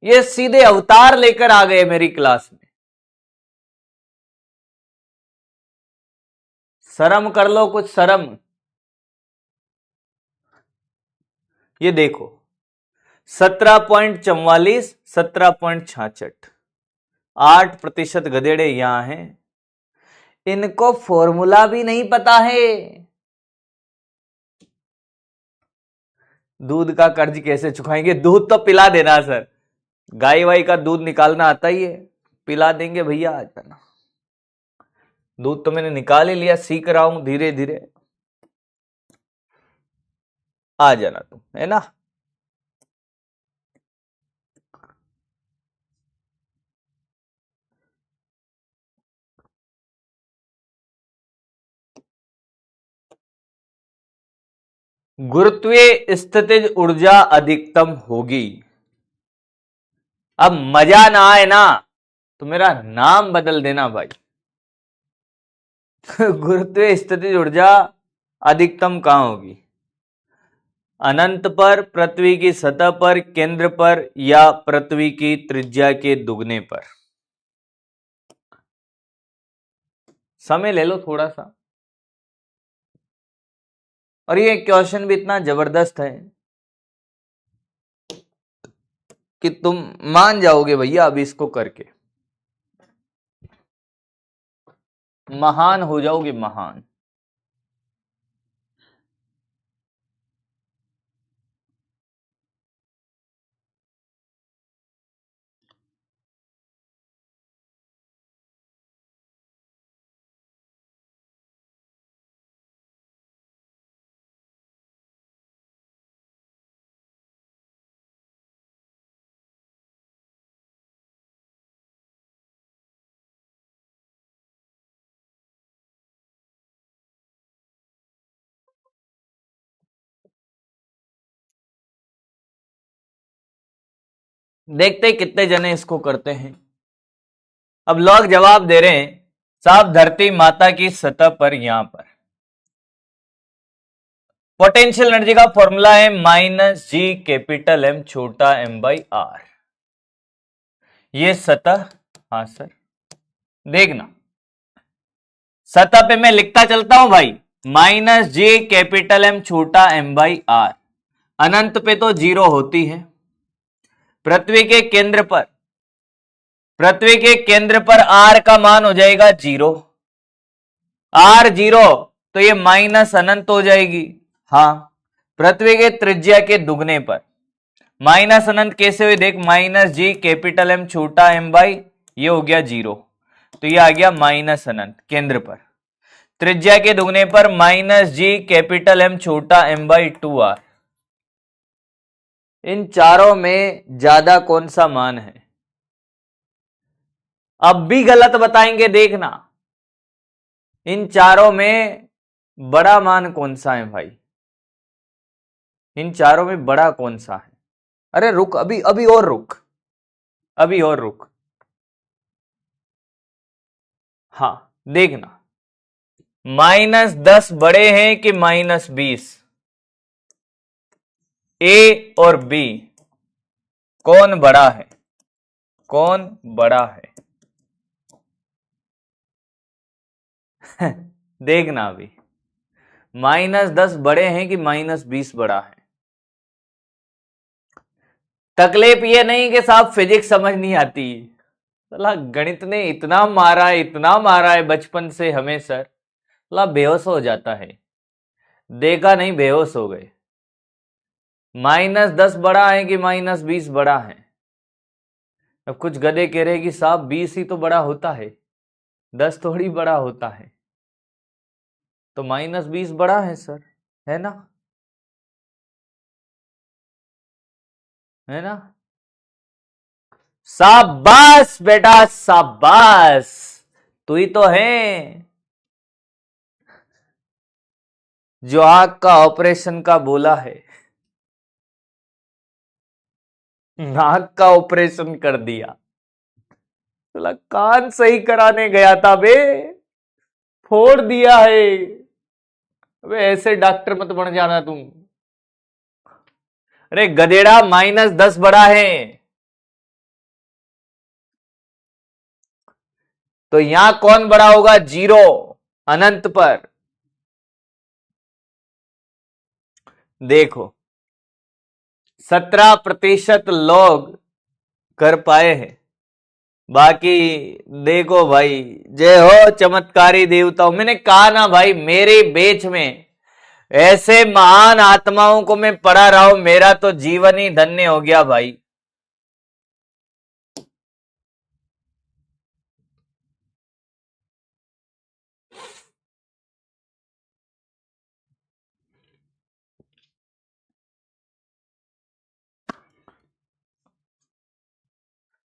ये सीधे अवतार लेकर आ गए मेरी क्लास में। शर्म कर लो कुछ, शर्म। ये देखो 17.44, 17.66, 8% गधेड़े यहां हैं, इनको फॉर्मूला भी नहीं पता है। दूध का कर्ज कैसे चुकाएंगे? दूध तो पिला देना सर, गाय वाई का दूध निकालना आता ही है, पिला देंगे भैया, आ जाना। दूध तो मैंने निकाल ही लिया, सीख रहा हूं धीरे धीरे, आ जाना तुम, है ना। गुरुत्वीय स्थितिज ऊर्जा अधिकतम होगी। अब मजा ना आए ना तो मेरा नाम बदल देना भाई। गुरुत्वीय स्थितिज ऊर्जा अधिकतम कहां होगी? अनंत पर, पृथ्वी की सतह पर, केंद्र पर, या पृथ्वी की त्रिज्या के दुगने पर? समय ले लो थोड़ा सा। और ये क्वेश्चन भी इतना जबरदस्त है कि तुम मान जाओगे भैया अभी इसको करके, महान हो जाओगे, महान। देखते कितने जने इसको करते हैं। अब लोग जवाब दे रहे हैं, साहब धरती माता की सतह पर, यहां पर पोटेंशियल एनर्जी का फॉर्मूला है -G छोटा m/r। ये सतह, हाँ सर, देखना सतह पे मैं लिखता चलता हूं भाई, -G छोटा m/r। अनंत पे तो जीरो होती है। पृथ्वी के केंद्र पर, पृथ्वी के केंद्र पर r का मान हो जाएगा 0, r 0 तो ये माइनस अनंत हो जाएगी। हाँ, पृथ्वी के त्रिज्या के दुगने पर, माइनस अनंत कैसे हुई देख, -G छोटा m/, ये हो गया 0, तो ये आ गया माइनस अनंत केंद्र पर। त्रिज्या के दुगने पर -G छोटा m/2r। इन चारों में ज्यादा कौन सा मान है? अब भी गलत बताएंगे देखना। इन चारों में बड़ा मान कौन सा है भाई? इन चारों में बड़ा कौन सा है? अरे रुक, अभी अभी और रुक, अभी और रुक। हाँ देखना, -10 बड़े हैं कि -20? ए और बी कौन बड़ा है? कौन बड़ा है? देखना अभी, -10 बड़े हैं कि -20 बड़ा है? तकलीफ ये नहीं कि साहब फिजिक्स समझ नहीं आती, साला गणित ने इतना मारा है बचपन से हमें सर, साला बेहोश हो जाता है, देखा नहीं बेहोश हो गए। -10 बड़ा है कि -20 बड़ा है? अब कुछ गधे कह रहे कि साहब 20 ही तो बड़ा होता है, 10 थोड़ी बड़ा होता है। तो -20 बड़ा है सर, है ना? है ना? शाबाश बेटा शाबाश, तू ही तो है जो आंख का ऑपरेशन का बोला है, नाक का ऑपरेशन कर दिया। तो कान सही कराने गया था बे, फोड़ दिया है। अबे ऐसे डॉक्टर मत बन जाना तुम। अरे गधेड़ा, -10 बड़ा है तो यहां कौन बड़ा होगा? 0 अनंत पर। देखो 17% लोग कर पाए हैं, बाकी देखो भाई, जय हो चमत्कारी देवताओं। मैंने कहा ना भाई, मेरे बेच में ऐसे महान आत्माओं को मैं पढ़ा रहा हूं, मेरा तो जीवन ही धन्य हो गया भाई।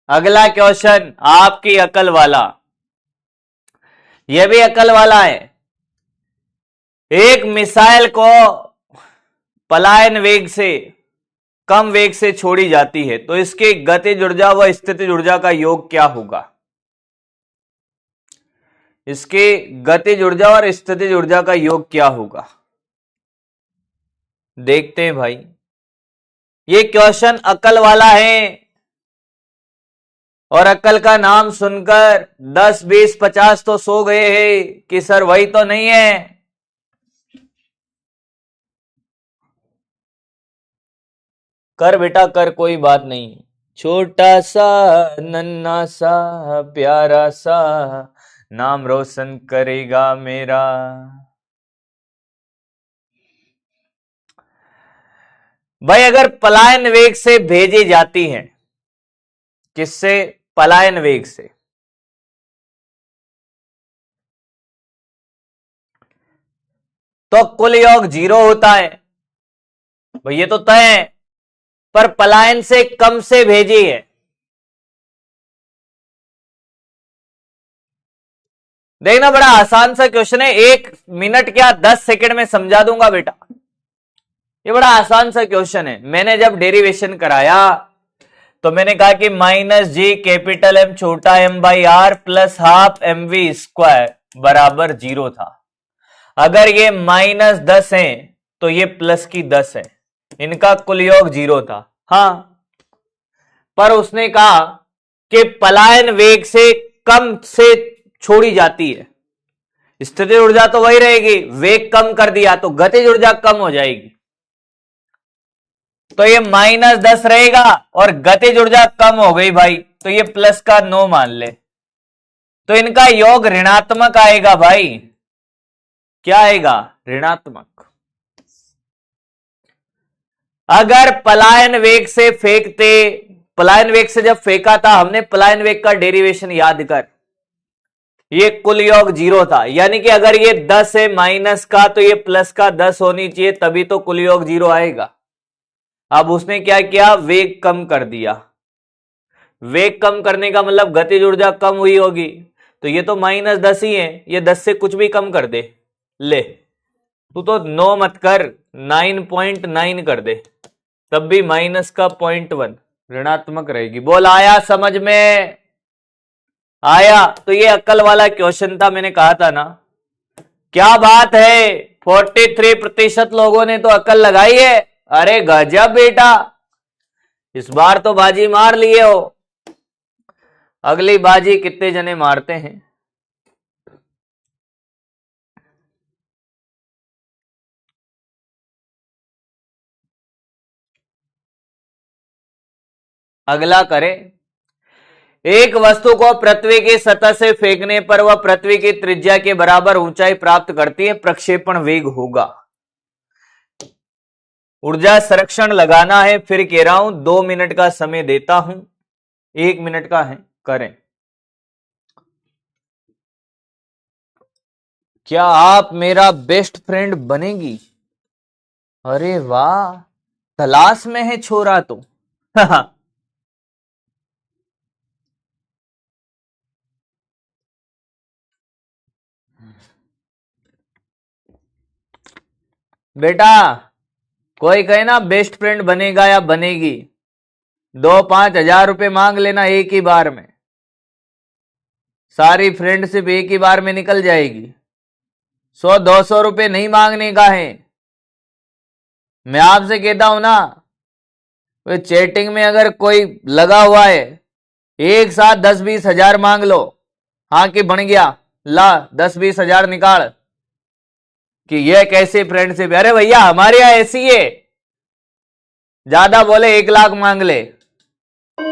अगला क्वेश्चन आपकी अकल वाला, यह भी अकल वाला है। एक मिसाइल को पलायन वेग से कम वेग से छोड़ी जाती है तो इसके गतिज ऊर्जा व स्थितिज ऊर्जा का योग क्या होगा? इसके गतिज ऊर्जा और स्थितिज ऊर्जा का योग क्या होगा? देखते हैं भाई, ये क्वेश्चन अकल वाला है और अकल का नाम सुनकर 10, 20, 50 तो सो गए हैं कि सर वही तो नहीं है। कर बेटा कर, कोई बात नहीं। छोटा सा नन्ना सा प्यारा सा नाम रोशन करेगा मेरा। भाई अगर पलायन वेग से भेजी जाती है, किससे? पलायन वेग से, तो कुल योग 0 होता है भाई, ये तो तय है। पर पलायन से कम से भेजी है, देखना बड़ा आसान सा क्वेश्चन है, 1 मिनट क्या 10 सेकंड में समझा दूंगा बेटा। ये बड़ा आसान सा क्वेश्चन है। मैंने जब डेरिवेशन कराया तो मैंने कहा कि -G कैपिटल M छोटा m by r plus half mv square बराबर 0 था। अगर ये -10 है तो ये प्लस की 10 है, इनका कुल योग 0 था। हां, पर उसने कहा कि पलायन वेग से कम से छोड़ी जाती है, स्थितिज ऊर्जा तो वही रहेगी, वेग कम कर दिया तो गतिज ऊर्जा कम हो जाएगी, तो ये -10 रहेगा और गतिज ऊर्जा कम हो गई भाई, तो ये प्लस का 9 मान ले, तो इनका योग ऋणात्मक आएगा भाई। क्या आएगा? ऋणात्मक। अगर पलायन वेग से फेंकते, पलायन वेग से जब फेंका था हमने, पलायन वेग का डेरिवेशन याद कर, ये कुल योग 0 था, यानी कि अगर ये 10 है माइनस का तो ये प्लस का 10 होनी चाहिए, तभी तो कुल योग 0 आएगा। अब उसने क्या किया? वेग कम कर दिया। वेग कम करने का मतलब गतिज ऊर्जा कम हुई होगी, तो ये तो -10 ही है, ये 10 से कुछ भी कम कर दे। ले, तू तो 9 मत कर, 9.9 कर दे, तब भी माइनस का 0.1 ऋणात्मक रहेगी। बोल आया समझ में? आया? तो ये अकल वाला क्वेश्चन था, मैंने कहा था ना। क्या बात है, 43% लोगों ने तो अकल लगाई है। अरे गजब बेटा, इस बार तो बाजी मार लिए हो। अगली बाजी कितने जने मारते हैं? अगला करें। एक वस्तु को पृथ्वी की सतह से फेंकने पर वह पृथ्वी की त्रिज्या के बराबर ऊंचाई प्राप्त करती है, प्रक्षेपण वेग होगा। ऊर्जा संरक्षण लगाना है, फिर कह रहा हूं 2 मिनट का समय देता हूं, 1 मिनट का है, करें। क्या आप मेरा बेस्ट फ्रेंड बनेगी? अरे वाह, तलाश में है छोरा तो। बेटा कोई कहे ना बेस्ट फ्रेंड बनेगा या बनेगी, 2-5 हजार रुपए मांग लेना एक ही बार में, सारी फ्रेंडशिप एक ही बार में निकल जाएगी। 100-200 रुपए नहीं मांगने का है। मैं आपसे कहता हूं ना, वे चैटिंग में अगर कोई लगा हुआ है, एक साथ 10-20 हजार मांग लो। हाँ कि बन गया, ला 10-20 हजार निकाल, कि यह कैसे फ्रेंडशिप। अरे भैया हमारे यहां ऐसी है, ज्यादा बोले 1 लाख मांग ले,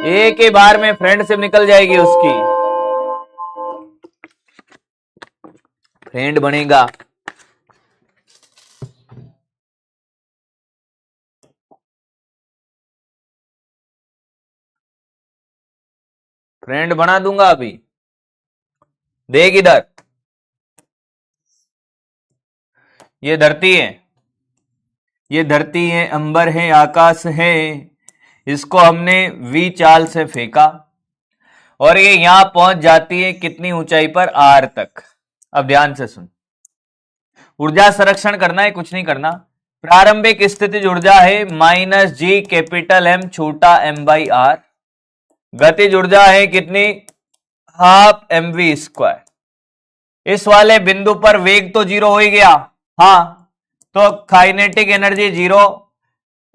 एक ही बार में फ्रेंडशिप निकल जाएगी उसकी, फ्रेंड बनेगा। फ्रेंड बना दूंगा अभी, देख इधर, ये धरती है, ये धरती है, अंबर है, आकाश है, इसको हमने वी चाल से फेंका और ये यहां पहुंच जाती है कितनी ऊंचाई पर? आर तक। अब ध्यान से सुन, ऊर्जा संरक्षण करना है, कुछ नहीं करना। प्रारंभिक स्थितिज ऊर्जा है -G कैपिटल M छोटा m/r। गतिज ऊर्जा है कितनी? 12mv²। इस वाले बिंदु पर वेग तो 0 हो ही गया, हाँ, तो काइनेटिक एनर्जी 0।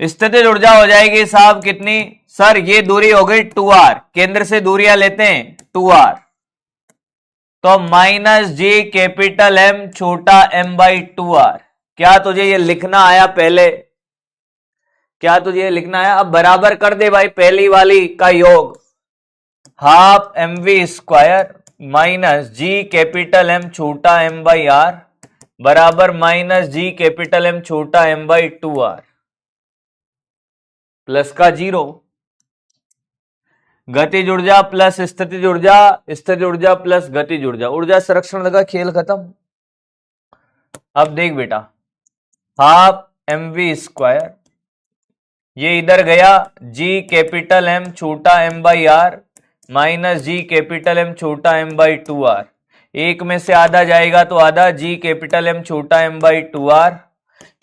स्थितिज ऊर्जा हो जाएगी साहब कितनी? सर ये दूरी हो गई 2r, केंद्र से दूरियां लेते हैं 2r, तो -G कैपिटल M छोटा m/2r। क्या तुझे ये लिखना आया पहले? क्या तुझे ये लिखना आया? अब बराबर कर दे भाई, पहली वाली का योग 12mv² -G कैपिटल M छोटा m/r बराबर -G कैपिटल M छोटा m/2r प्लस का 0। गतिज ऊर्जा प्लस स्थितिज ऊर्जा, स्थितिज ऊर्जा प्लस गतिज ऊर्जा, ऊर्जा संरक्षण लगा, खेल खत्म। अब देख बेटा, 12mv², ये इधर गया G कैपिटल M छोटा m/r -G कैपिटल M छोटा m/2r, एक में से आधा जाएगा तो आधा, G कैपिटल M छोटा m/2r,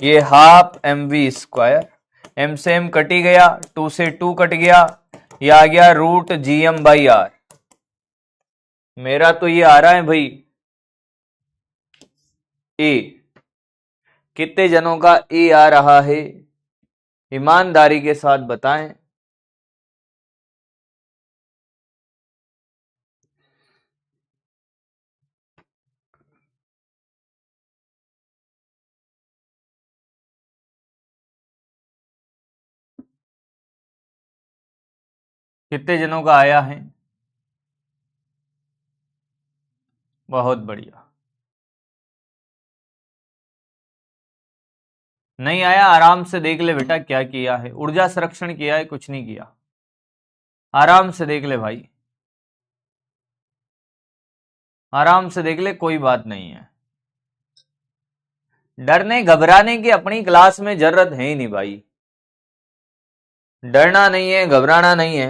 ये 12mv², m से m कटी गया, 2 से 2 कट गया, ये आ गया √Gm/r। मेरा तो ये आ रहा है भाई ए, कितने जनों का ए आ रहा है? ईमानदारी के साथ बताएं। कितने जनों का आया है? बहुत बढ़िया। नहीं आया आराम से देख ले बेटा, क्या किया है? ऊर्जा संरक्षण किया है, कुछ नहीं किया, आराम से देख ले भाई, आराम से देख ले, कोई बात नहीं है। डरने घबराने की अपनी क्लास में जरूरत है ही नहीं भाई, डरना नहीं है, घबराना नहीं है।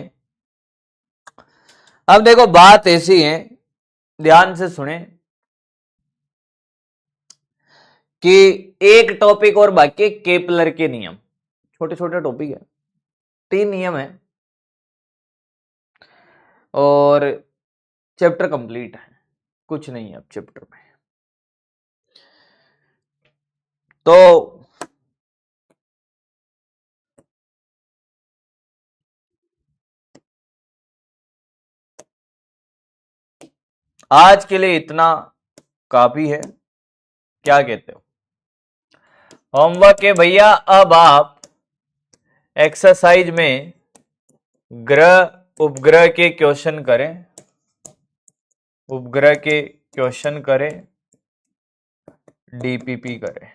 अब देखो बात ऐसी है, ध्यान से सुने, कि एक टॉपिक और बाकी है, केपलर के नियम, छोटे छोटे टॉपिक है, 3 नियम है और चैप्टर कंप्लीट है, कुछ नहीं है अब चैप्टर में। तो आज के लिए इतना काफी है, क्या कहते हो? होमवर्क है भैया, अब आप एक्सरसाइज में ग्रह उपग्रह के क्वेश्चन करें, उपग्रह के क्वेश्चन करें, डीपीपी करें।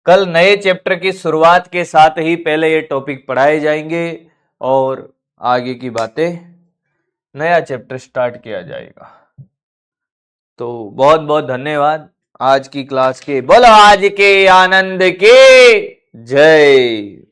कल नए चैप्टर की शुरुआत के साथ ही पहले ये टॉपिक पढ़ाए जाएंगे और आगे की बातें नया चैप्टर स्टार्ट किया जाएगा। तो बहुत बहुत धन्यवाद आज की क्लास के। बोलो आज के आनंद की जय।